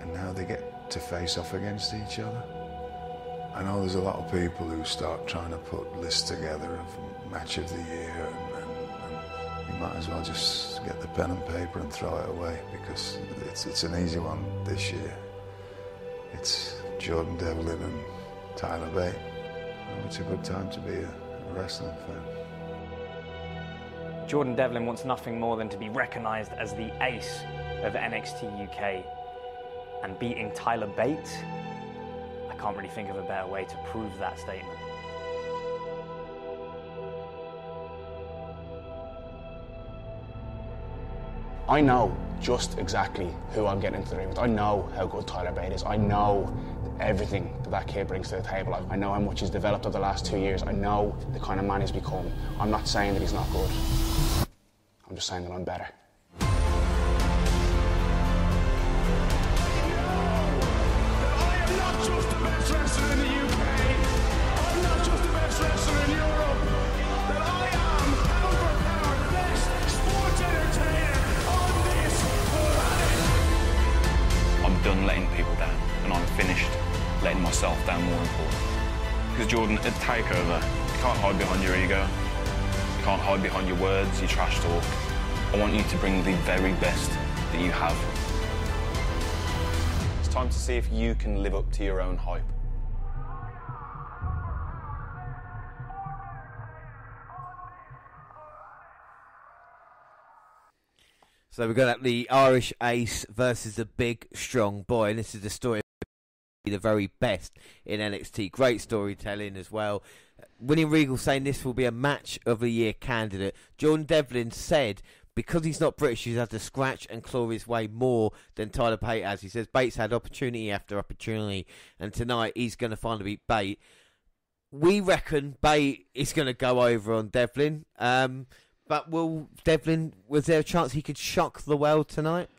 And now they get to face off against each other. I know there's a lot of people who start trying to put lists together of match of the year, and you might as well just get the pen and paper and throw it away, because it's an easy one this year. It's Jordan Devlin and Tyler Bate. It's a good time to be a wrestling fan. Jordan Devlin wants nothing more than to be recognised as the ace of NXT UK, and beating Tyler Bate, I can't really think of a better way to prove that statement. I know just exactly who I'm getting into the ring with. I know how good Tyler Bate is. I know everything that kid brings to the table. I know how much he's developed over the last 2 years. I know the kind of man he's become. I'm not saying that he's not good. I'm just saying that I'm better. Wrestler in Europe, that I am overpowered best sports entertainer done letting people down, and I'm finished letting myself down, more important. Because Jordan, at Takeover, you can't hide behind your ego. You can't hide behind your words, your trash talk. I want you to bring the very best that you have. It's time to see if you can live up to your own hype. So we've got the Irish Ace versus the big, strong boy. And this is the story of the very best in NXT. Great storytelling as well. William Regal saying this will be a match of the year candidate. Jordan Devlin said because he's not British, he's had to scratch and claw his way more than Tyler Bate has. He says Bates had opportunity after opportunity, and tonight he's going to finally beat Bate. We reckon Bate is going to go over on Devlin. But will Devlin, was there a chance he could shock the world tonight?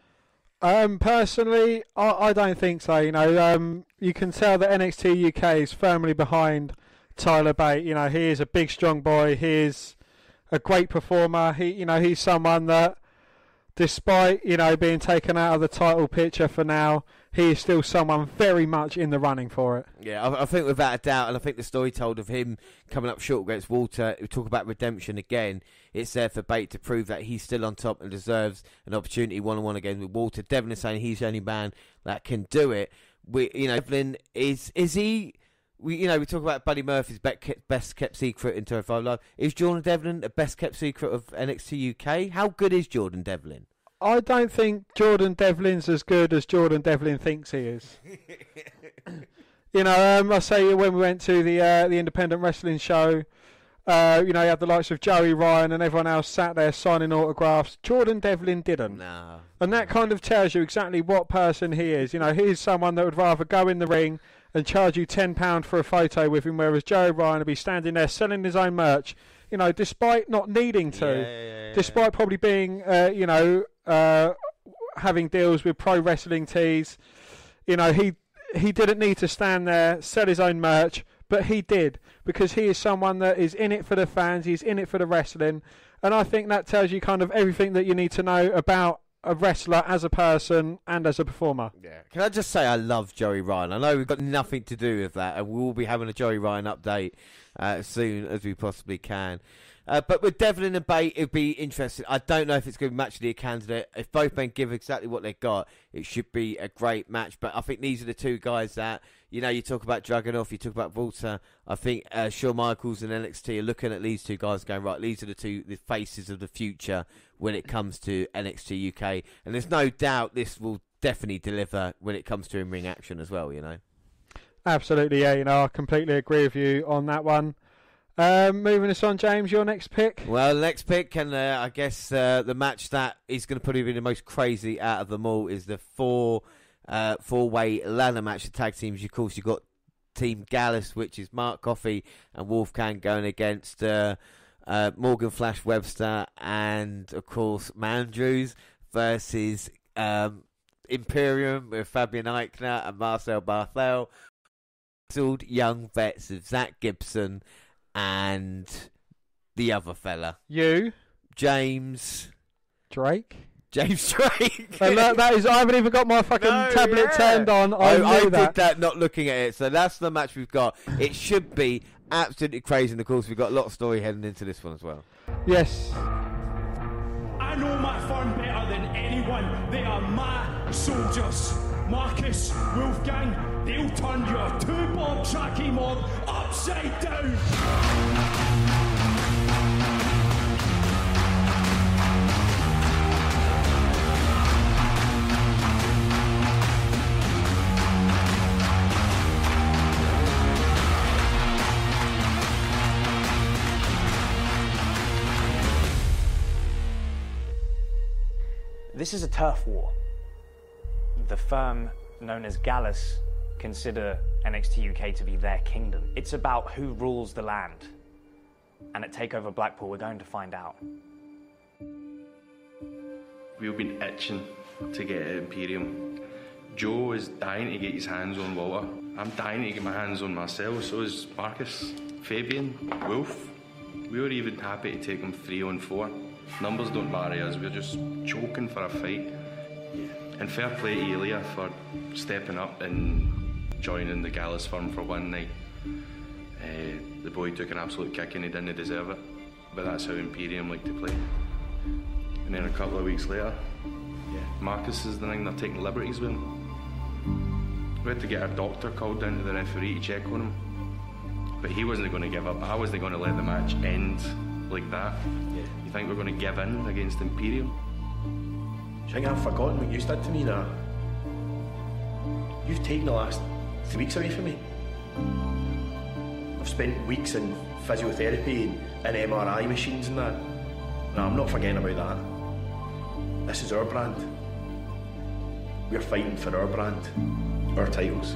Personally, I don't think so. You know, you can tell that NXT UK is firmly behind Tyler Bate. You know, he is a big, strong boy. He is a great performer. He's someone that, despite being taken out of the title picture for now, he is still someone very much in the running for it. Yeah, I think without a doubt, and I think the story told of him coming up short against Walter, we talk about redemption again, it's there for Bate to prove that he's still on top and deserves an opportunity one-on-one again with Walter. Devlin is saying he's the only man that can do it. Devlin, is he... We talk about Buddy Murphy's best kept secret in 205 Live. Is Jordan Devlin the best kept secret of NXT UK? How good is Jordan Devlin? I don't think Jordan Devlin's as good as Jordan Devlin thinks he is. I say when we went to the independent wrestling show, you had the likes of Joey Ryan and everyone else sat there signing autographs. Jordan Devlin didn't. No. And that kind of tells you exactly what person he is. He's someone that would rather go in the ring and charge you £10 for a photo with him, whereas Joey Ryan would be standing there selling his own merch, despite not needing to, despite probably being, having deals with Pro Wrestling Tees. He didn't need to stand there, sell his own merch, but he did, because he is someone that is in it for the fans, he's in it for the wrestling, and I think that tells you kind of everything that you need to know about a wrestler as a person and as a performer. Yeah. Can I just say I love Joey Ryan? I know we've got nothing to do with that, and we will be having a Joey Ryan update as soon as we possibly can. But with Devlin and Bate, it'd be interesting. I don't know if it's going to be match of the year candidate. If both men give exactly what they've got, it should be a great match. But I think these are the two guys that, you talk about Dragunov, you talk about Walter. I think Shawn Michaels and NXT are looking at these two guys going, right, these are the faces of the future when it comes to NXT UK. And there's no doubt this will definitely deliver when it comes to in-ring action as well, Absolutely, yeah. I completely agree with you on that one. Moving us on, James, your next pick? Well, the next pick, and I guess the match that is going to probably be the most crazy out of them all is the four-way ladder match, the tag teams. Of course, you've got Team Gallus, which is Mark Coffey and Wolfgang going against Morgan Flash Webster and, of course, Mandrews versus Imperium with Fabian Eichner and Marcel Barthel. Young vets of Zach Gibson and the other fella. James Drake. And that is, I haven't even got my fucking tablet turned on. I did that not looking at it. So that's the match we've got. It should be absolutely crazy. And of course, we've got a lot of story heading into this one as well. Yes. I know my firm better than anyone. They are my soldiers. Marcus, Wolfgang, they'll turn your two-bomb tracky mob upside down. This is a turf war. The firm known as Gallus consider NXT UK to be their kingdom. It's about who rules the land. And at Takeover Blackpool, we're going to find out. We've been itching to get at Imperium. Joe is dying to get his hands on Walter. I'm dying to get my hands on Marcel, so is Marcus, Fabian, Wolf. We were even happy to take him 3-on-4. Numbers don't matter us, we're just choking for a fight. And fair play to Ilya for stepping up and joining the Gallus firm for one night. The boy took an absolute kick and he didn't deserve it, but that's how Imperium like to play. And then a couple of weeks later, Marcus is the thing, they're taking liberties with him. We had to get our doctor called down to the referee to check on him. But he wasn't going to give up. I wasn't going to let the match end like that. You think we're going to give in against Imperium? Do you think I've forgotten what you did to me now? You've taken the last 3 weeks away from me. I've spent weeks in physiotherapy and MRI machines and that. No, I'm not forgetting about that. This is our brand. We're fighting for our brand, our titles,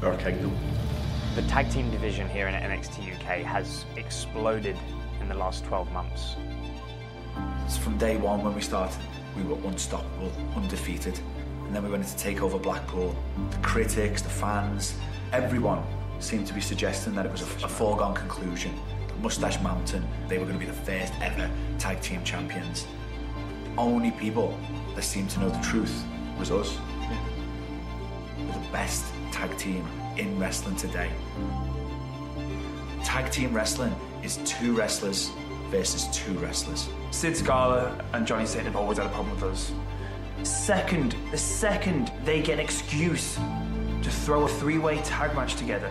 our kingdom. The tag team division here in NXT UK has exploded in the last 12 months. It's from day one when we started, we were unstoppable, undefeated. And then we went into Takeover Blackpool. The critics, the fans, everyone seemed to be suggesting that it was a foregone conclusion. Mustache Mountain, they were going to be the first ever tag team champions. The only people that seemed to know the truth was us. We're the best tag team in wrestling today. Tag team wrestling is 2 wrestlers versus 2 wrestlers. Sid Scala and Johnny Saint have always had a problem with us. The second they get an excuse to throw a 3-way tag match together,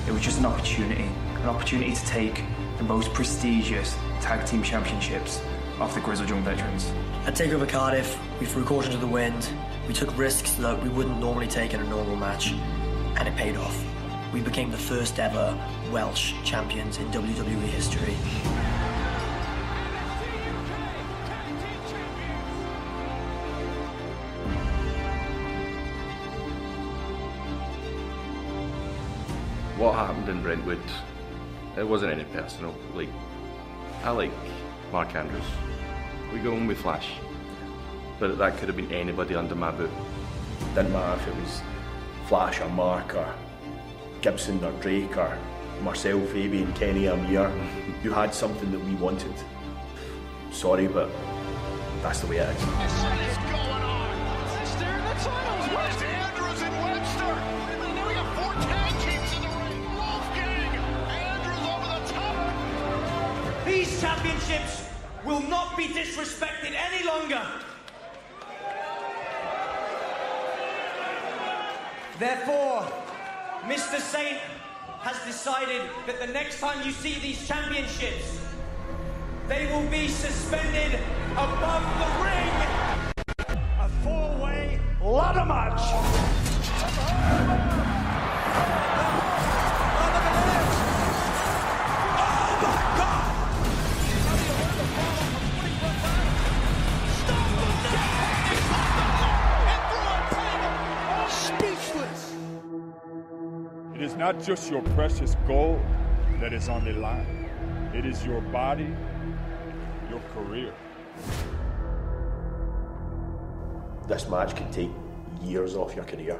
it was just an opportunity to take the most prestigious tag team championships off the Grizzled Young Veterans. At Takeover Cardiff, we threw caution to the wind. We took risks that we wouldn't normally take in a normal match, and it paid off. We became the first ever Welsh champions in WWE history. What happened in Brentwood, it wasn't any personal. Like, I like Mark Andrews. We go on with Flash. But that could have been anybody under my boot. Didn't matter if it was Flash or Mark or Gibson or Drake or Marcel, Fabian, Kenny, Amir. You had something that we wanted. Sorry, but that's the way it is. What is going on? They're in the titles. Where's Andrews and Webster? Now we got 4 tag teams in the ring. Wolfgang, Andrews over the top. These championships will not be disrespected any longer. Therefore, Mr. Saint has decided that the next time you see these championships, they will be suspended above the ring. A 4-way ladder match. It is not just your precious gold that is on the line. It is your body, your career. This match could take years off your career.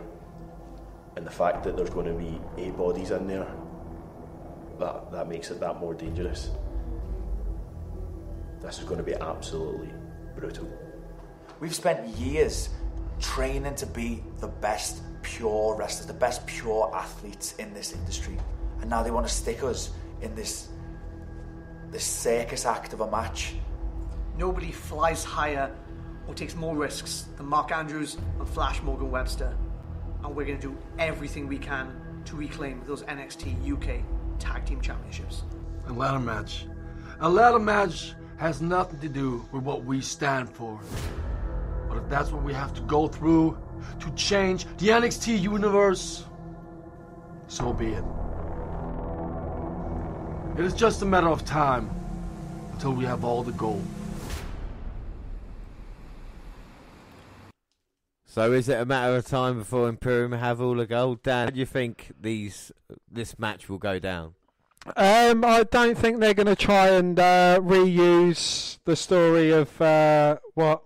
And the fact that there's going to be 8 bodies in there, that makes it that more dangerous. This is going to be absolutely brutal. We've spent years training to be the best pure wrestlers, the best pure athletes in this industry, and now they want to stick us in this circus act of a match. Nobody flies higher or takes more risks than Mark Andrews and Flash Morgan Webster, and we're going to do everything we can to reclaim those NXT UK Tag Team Championships. A ladder match. A ladder match has nothing to do with what we stand for. But if that's what we have to go through to change the NXT universe, so be it. It is just a matter of time until we have all the gold. So is it a matter of time before Imperium have all the gold? Dan, how do you think this match will go down? I don't think they're going to try and reuse the story of what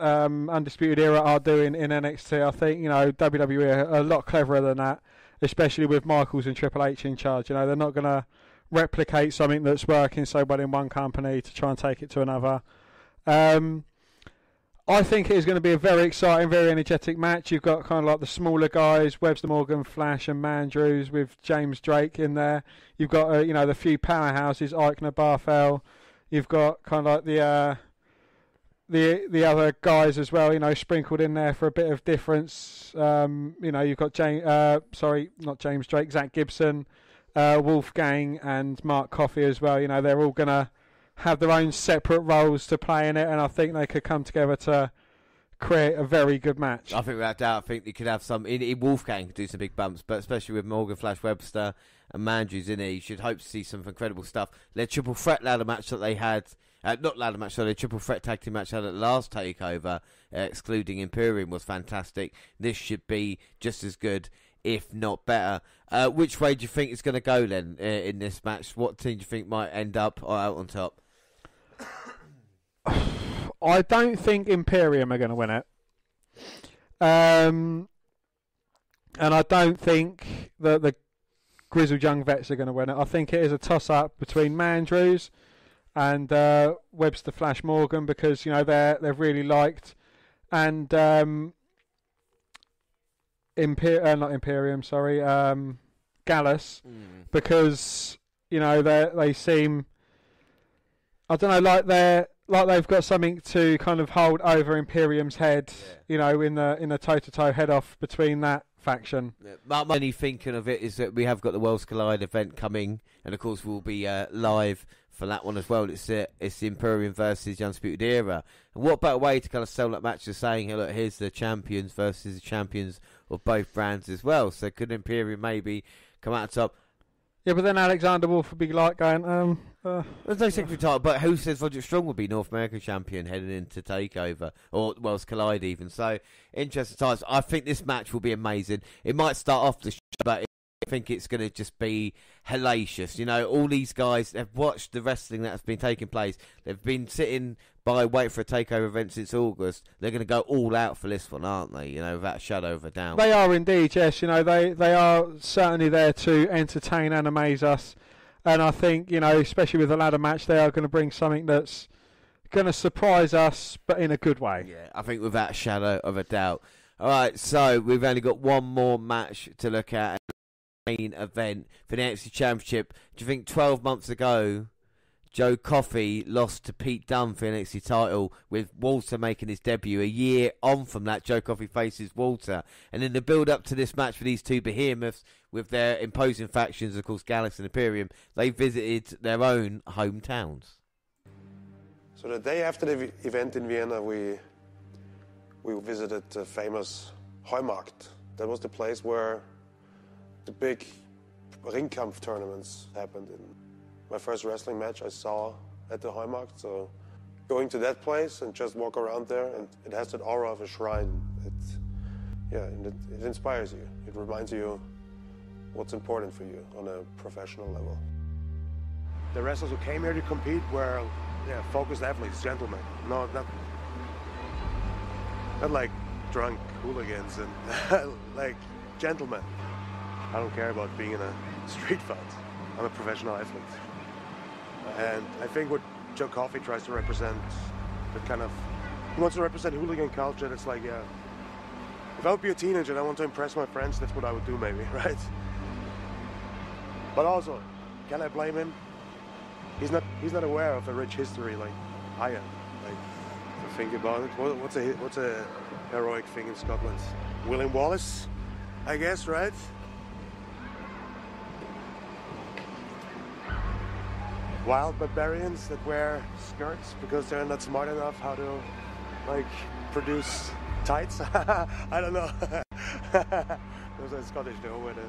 Undisputed Era are doing in NXT. I think, WWE are a lot cleverer than that, especially with Michaels and Triple H in charge. They're not going to replicate something that's working so well in one company to try and take it to another. I think it is going to be a very exciting, very energetic match. You've got kind of like the smaller guys, Webster, Morgan, Flash and Mandrews with James Drake in there. You've got, the few powerhouses, Eichner, Barthel. You've got kind of like the other guys as well, sprinkled in there for a bit of difference. You've got not James Drake, Zach Gibson, Wolfgang and Mark Coffey as well. They're all going to have their own separate roles to play in it, and I think they could come together to create a very good match. I think without doubt, I think they could have some. In Wolfgang could do some big bumps, but especially with Morgan, Flash, Webster, and Mandrews in it, you should hope to see some incredible stuff. Their triple threat ladder match that they had, their triple threat tag team match they had at the last Takeover, excluding Imperium, was fantastic. This should be just as good, if not better. Which way do you think it's going to go then in this match? What team do you think might end up out on top? I don't think Imperium are going to win it. And I don't think that the Grizzled Young Vets are going to win it. I think it is a toss-up between Mandrews and Webster Flash Morgan, because, they're really liked. And Gallus, because, they seem, I don't know, like they've got something to kind of hold over Imperium's head, in the toe-to-toe head-off between that faction. My only thinking of it is that we have got the Worlds Collide event coming, and of course we'll be live for that one as well. It's the Imperium versus the Undisputed Era. And what better way to kind of sell that match as saying, hey, look, here's the champions versus the champions of both brands as well. So could Imperium maybe come out on top? Yeah, but then Alexander Wolf would be like going, There's no secret title, but who says Roderick Strong will be North American champion heading into Takeover, or Worlds Collide even? So, interesting times. I think this match will be amazing. It might start off the show, but I think it's going to just be hellacious. All these guys have watched the wrestling that has been taking place. They've been sitting by waiting for a Takeover event since August. They're going to go all out for this one, aren't they? Without a shadow of a doubt. They are indeed, yes. They are certainly there to entertain and amaze us. And I think, especially with the ladder match, they are going to bring something that's going to surprise us, but in a good way. Yeah, I think without a shadow of a doubt. All right, so we've only got one more match to look at. Main event for the NXT Championship. Do you think 12 months ago Joe Coffey lost to Pete Dunne for the NXT title, with Walter making his debut? A year on from that, Joe Coffey faces Walter, and in the build up to this match for these two behemoths with their imposing factions, of course Gallus and Imperium, they visited their own hometowns. So the day after the event in Vienna, we visited the famous Heumarkt. That was the place where the big Ringkampf tournaments happened. In my first wrestling match I saw at the Heumarkt, so going to that place and just walk around there, and it has that aura of a shrine. It inspires you. It reminds you what's important for you on a professional level. The wrestlers who came here to compete were focused athletes, gentlemen. No, not like drunk hooligans, and like gentlemen. I don't care about being in a street fight. I'm a professional athlete. And I think what Joe Coffey tries to represent, he wants to represent hooligan culture. It's like, if I would be a teenager and I want to impress my friends, that's what I would do maybe, right? But also, can I blame him? He's not aware of a rich history like I am. Like, to think about it, what's a heroic thing in Scotland? William Wallace, I guess, right? Wild barbarians that wear skirts because they're not smart enough how to, produce tights. I don't know. Those are Scottish, they all wear the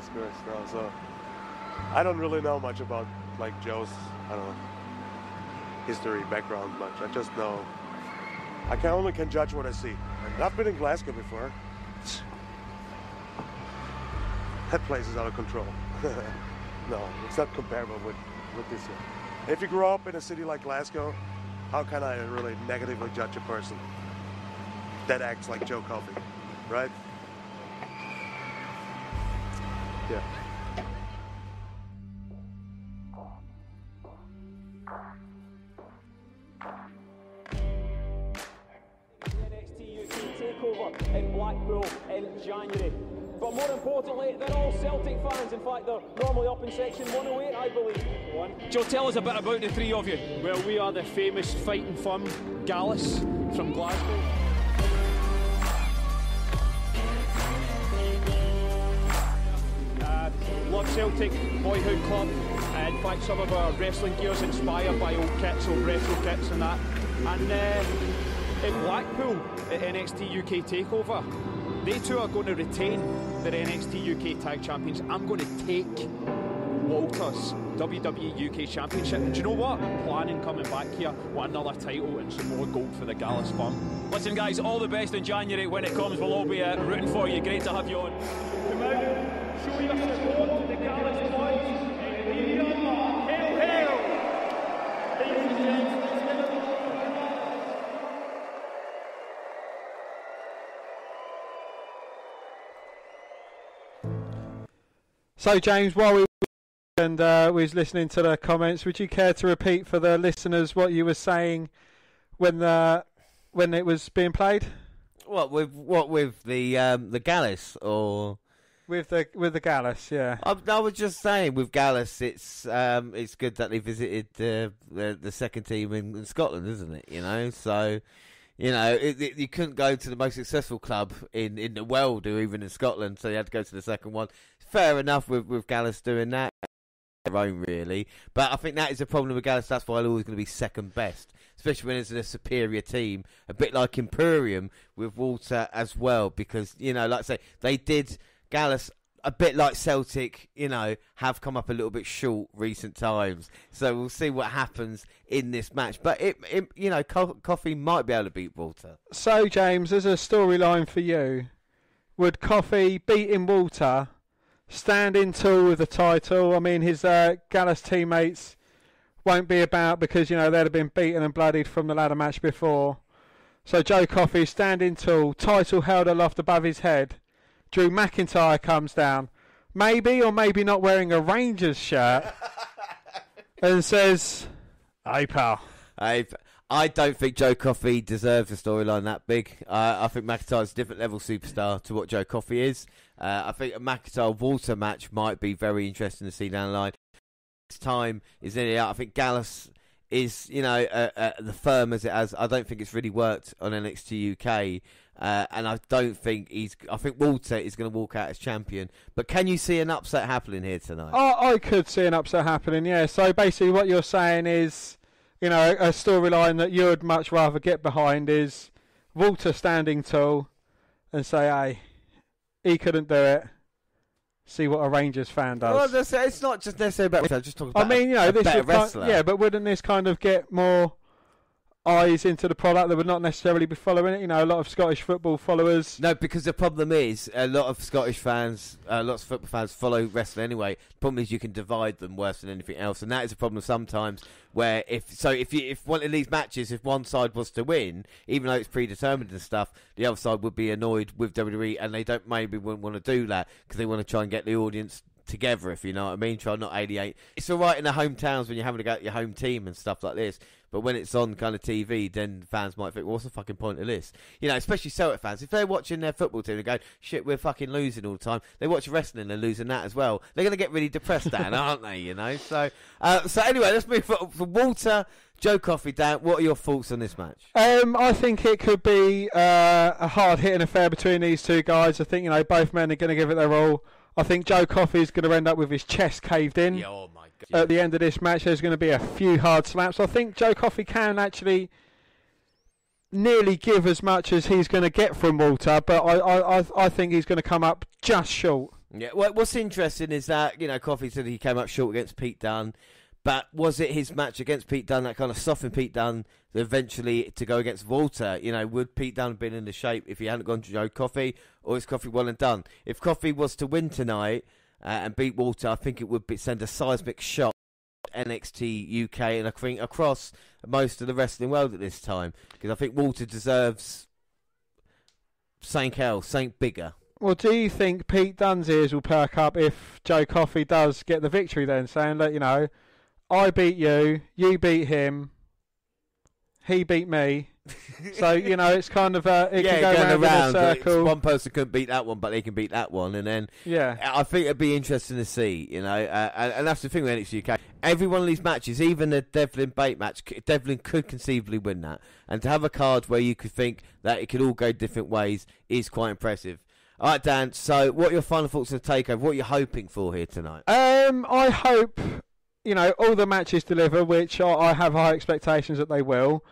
skirts now. So I don't really know much about, Joe's, history, background much. I just know, I can judge what I see. And I've been in Glasgow before. That place is out of control. No, it's not comparable with this year. If you grew up in a city like Glasgow, how can I really negatively judge a person that acts like Joe Coffey, right? Yeah. NXT UK Takeover in Blackpool in January. But more importantly, they're all Celtic fans. In fact, they're normally up in section 108, I believe. Joe, tell us a bit about the three of you. Well, we are the famous fighting firm Gallus from Glasgow. Love Celtic Boyhood Club. In fact, some of our wrestling gear is inspired by old kits, old retro kits and that. And in Blackpool at NXT UK Takeover, they two are going to retain their NXT UK Tag Champions. I'm going to take Walter's WWE UK Championship. And do you know what? I'm planning coming back here with another title and some more gold for the Gallus firm. Listen, guys, all the best in January. When it comes, we'll all be rooting for you. Great to have you on. Come out, show your support to the Gallus boys. Hail, hail! Ladies and gentlemen, So, James, while we was listening to the comments, would you care to repeat for the listeners what you were saying when it was being played? What with the Gallus or with the Gallus? Yeah. I was just saying with Gallus, it's good that they visited the second team in Scotland, isn't it? You know, so. You know, you couldn't go to the most successful club in the world or even in Scotland, so you had to go to the second one. Fair enough with Gallus doing that. Their own, really. But I think that is a problem with Gallus. That's why they're always going to be second best, especially when it's a superior team. A bit like Imperium with Walter as well, because, you know, like I say, they did Gallus a bit like Celtic, you know, have come up a little bit short recent times. So we'll see what happens in this match. But it you know, Coffey might be able to beat Walter. So, James, as a storyline for you, would Coffey beating Walter standing tall with the title? I mean, his Gallus teammates won't be about because, you know, they'd have been beaten and bloodied from the ladder match before. So Joe Coffey standing tall, title held aloft above his head. Drew McIntyre comes down, maybe or maybe not wearing a Rangers shirt, and says, "Hey, pal." I don't think Joe Coffey deserves a storyline that big. I think McIntyre's a different level superstar to what Joe Coffey is. I think a McIntyre-Walter match might be very interesting to see down the line. This time is in it out. I think Gallus is, you know, the firm as it has. I don't think it's really worked on NXT UK. And I don't think I think Walter is going to walk out as champion. But can you see an upset happening here tonight? I could see an upset happening, yeah. So basically what you're saying is, you know, a storyline that you would much rather get behind is Walter standing tall and say, hey, he couldn't do it. See what a Rangers fan does. Well, it's not just necessarily about I'm just talking about a better wrestler. Yeah, but wouldn't this kind of get more eyes into the product that would not necessarily be following it? You know, a lot of Scottish football followers. No, because the problem is a lot of Scottish fans, lots of football fans follow wrestling anyway. The problem is you can divide them worse than anything else, and that is a problem sometimes. Where if one of these matches, if one side was to win, even though it's predetermined and stuff, the other side would be annoyed with WWE, and they wouldn't want to do that because they want to try and get the audience together, if you know what I mean. Try not alienate. It's all right in the hometowns when you're having to go at your home team and stuff like this. But when it's on kind of TV, then fans might think, well, what's the fucking point of this? You know, especially Celtic fans. If they're watching their football team and go, shit, we're fucking losing all the time, they watch wrestling and losing that as well. They're going to get really depressed, Dan, aren't they? You know? So anyway, let's move from Walter, Joe Coffey, Dan. What are your thoughts on this match? I think it could be a hard-hitting affair between these two guys. I think, you know, both men are going to give it their all. I think Joe Coffey is going to end up with his chest caved in. Yeah, oh my God. At the end of this match, there's going to be a few hard slaps. I think Joe Coffey can actually nearly give as much as he's going to get from Walter, but I think he's going to come up just short. Yeah, well, what's interesting is that, you know, Coffey said he came up short against Pete Dunne, but was it his match against Pete Dunne that kind of softened Pete Dunne eventually to go against Walter? You know, would Pete Dunne have been in the shape if he hadn't gone to Joe Coffey, or is Coffey well and done? If Coffey was to win tonight and beat Walter, I think it would send a seismic shot to NXT UK and I think across most of the wrestling world at this time, because I think Walter deserves something else, something bigger. Well, do you think Pete Dunne's ears will perk up if Joe Coffey does get the victory then, saying that, you know, I beat you, you beat him, he beat me. So, you know, it's kind of it can go going round in a circle. One person couldn't beat that one, but they can beat that one, and then I think it'd be interesting to see, you know, and that's the thing with NXT UK. Every one of these matches, even the Devlin Bate match, Devlin could conceivably win that, and to have a card where you could think that it could all go different ways is quite impressive. All right, Dan. So, what are your final thoughts on the Takeover? What are you hoping for here tonight? I hope, you know, all the matches deliver, which I have high expectations that they will.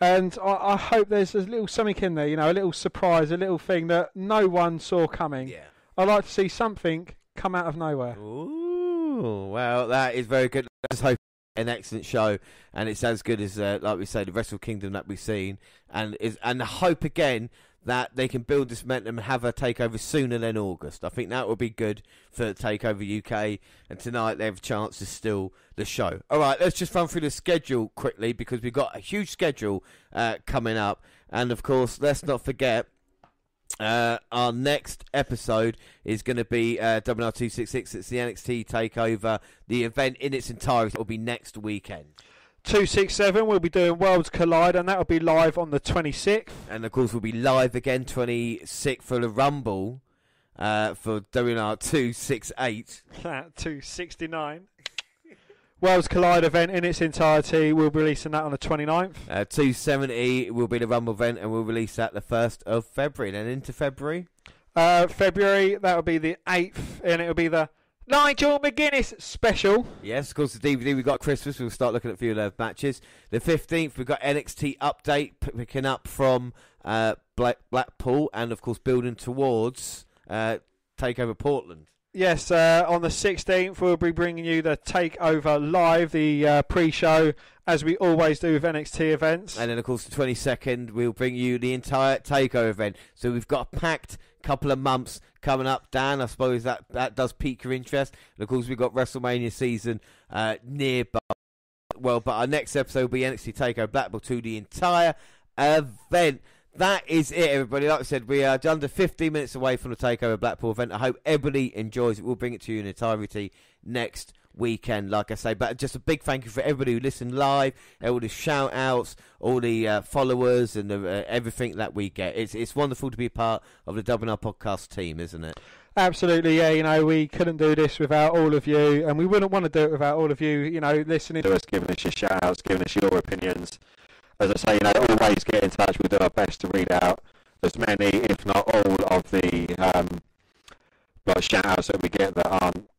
And I hope there's a little something in there, you know, a little surprise, a little thing that no one saw coming. Yeah. I'd like to see something come out of nowhere. Ooh, well, that is very good. Let's hope an excellent show, and it's as good as, like we say, the Wrestle Kingdom that we've seen, and the hope again that they can build this momentum and have a takeover sooner than August. I think that would be good for Takeover UK, and tonight they have a chance to steal the show. All right, let's just run through the schedule quickly, because we've got a huge schedule coming up, and of course, let's not forget our next episode is going to be WNR266. It's the NXT Takeover. The event in its entirety will be next weekend. 267, we'll be doing Worlds Collide, and that will be live on the 26th. And of course, we'll be live again 26th for the Rumble for WNR268. 269. Worlds Collide event in its entirety. We'll be releasing that on the 29th. 270 will be the Rumble event, and we'll release that the 1st of February. Then into February? February, that will be the 8th, and it will be the Nigel McGuinness special. Yes, of course, the DVD we've got Christmas. We'll start looking at a few of those matches. The 15th, we've got NXT Update picking up from Blackpool, and of course building towards Takeover Portland. Yes, on the 16th, we'll be bringing you the Takeover Live, the pre-show, as we always do with NXT events. And then, of course, the 22nd, we'll bring you the entire Takeover event. So we've got a packed couple of months coming up. Dan, I suppose that does pique your interest. And, of course, we've got WrestleMania season nearby. Well, but our next episode will be NXT Takeover Blackpool to the entire event. That is it, everybody. Like I said, we are under 15 minutes away from the Takeover Blackpool event. I hope everybody enjoys it. We'll bring it to you in entirety next weekend, like I say. But just a big thank you for everybody who listened live, all the shout-outs, all the followers, and everything that we get. It's wonderful to be a part of the WNR podcast team, isn't it? Absolutely, yeah. You know, we couldn't do this without all of you, and we wouldn't want to do it without all of you, you know, listening to us, giving us your shout-outs, giving us your opinions. As I say, you know, always get in touch. We'll do our best to read out as many, if not all, of the shout-outs that we get that aren't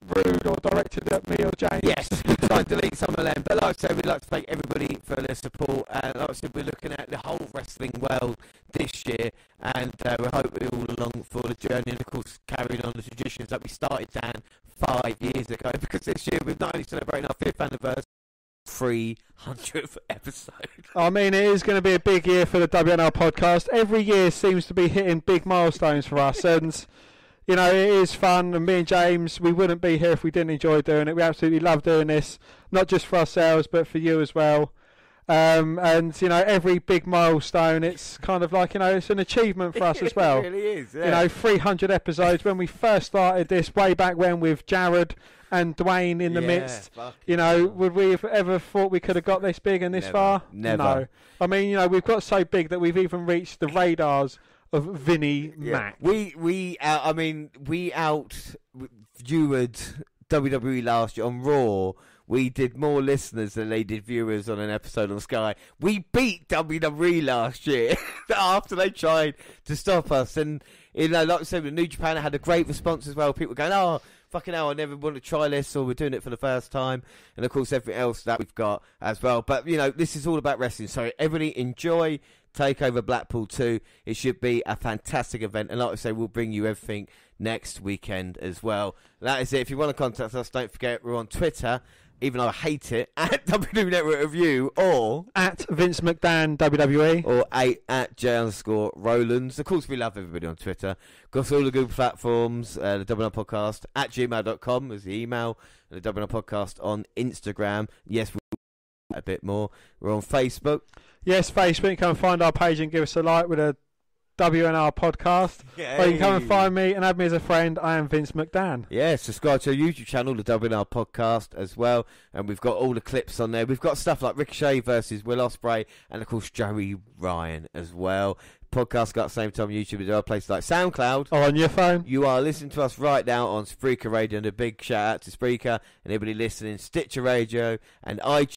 rude or directed at me or James. Yes, we try and delete some of them. But like I said, we'd like to thank everybody for their support. And like I said, we're looking at the whole wrestling world this year. And we hope we're all along for the journey. And, of course, carrying on the traditions that we started, Dan, 5 years ago. Because this year, we're not only celebrating our 5th anniversary, 300th episode. I mean, it is going to be a big year for the WNR podcast. Every year seems to be hitting big milestones for us, and you know, it is fun. And me and James, we wouldn't be here if we didn't enjoy doing it. We absolutely love doing this, not just for ourselves but for you as well. And you know, every big milestone, it's kind of like, you know, it's an achievement for us as well. It really is. Yeah. You know, 300 episodes. When we first started this way back when with Jared and Dwayne in the midst, you know, would we have ever thought we could have got this big and this far? Never. No. I mean, you know, we've got so big that we've even reached the radars of Vinnie Mac. We out viewed WWE last year on Raw. We did more listeners than they did viewers on an episode on Sky. We beat WWE last year after they tried to stop us. And, you know, like I said, New Japan had a great response as well. People going, oh, fucking hell, I never want to try this, or we're doing it for the first time. And, of course, everything else that we've got as well. But, you know, this is all about wrestling. So everybody enjoy Takeover Blackpool 2. It should be a fantastic event. And like I say, we'll bring you everything next weekend as well. That is it. If you want to contact us, don't forget we're on Twitter, even though I hate it, at WWE Network Review, or at Vince McDan WWE, or at J_Rollins. Of course, we love everybody on Twitter. Got all the Google platforms, the WNR Podcast at gmail.com is the email, and the WNR Podcast on Instagram. Yes, we'll a bit more. We're on Facebook. Yes, Facebook. You can find our page and give us a like with a WNR podcast. Yay. Or you can come and find me and add me as a friend. I am Vince McDan. Yeah, subscribe to our YouTube channel, the WNR podcast, as well. And we've got all the clips on there. We've got stuff like Ricochet versus Will Ospreay, and of course Joey Ryan as well. Podcast got at the same time on YouTube as well. Places like SoundCloud. Or on your phone. You are listening to us right now on Spreaker Radio, and a big shout out to Spreaker and everybody listening, Stitcher Radio and iTunes.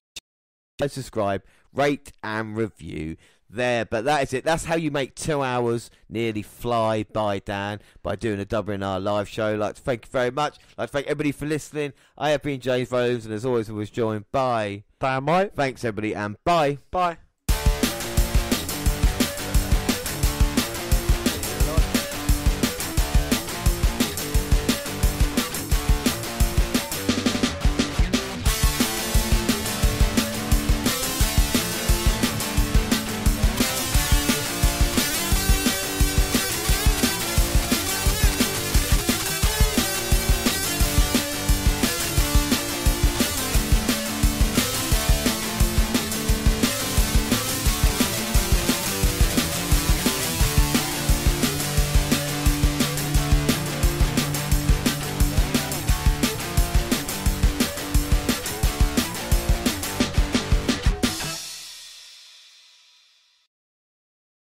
Subscribe, rate and review there. But that is it. That's how you make 2 hours nearly fly by, Dan, by doing a WNR live show. I'd like to thank you very much. I'd like to thank everybody for listening. I have been James Rose, and as always I was joined by Dan White. Thanks everybody, and bye. Bye.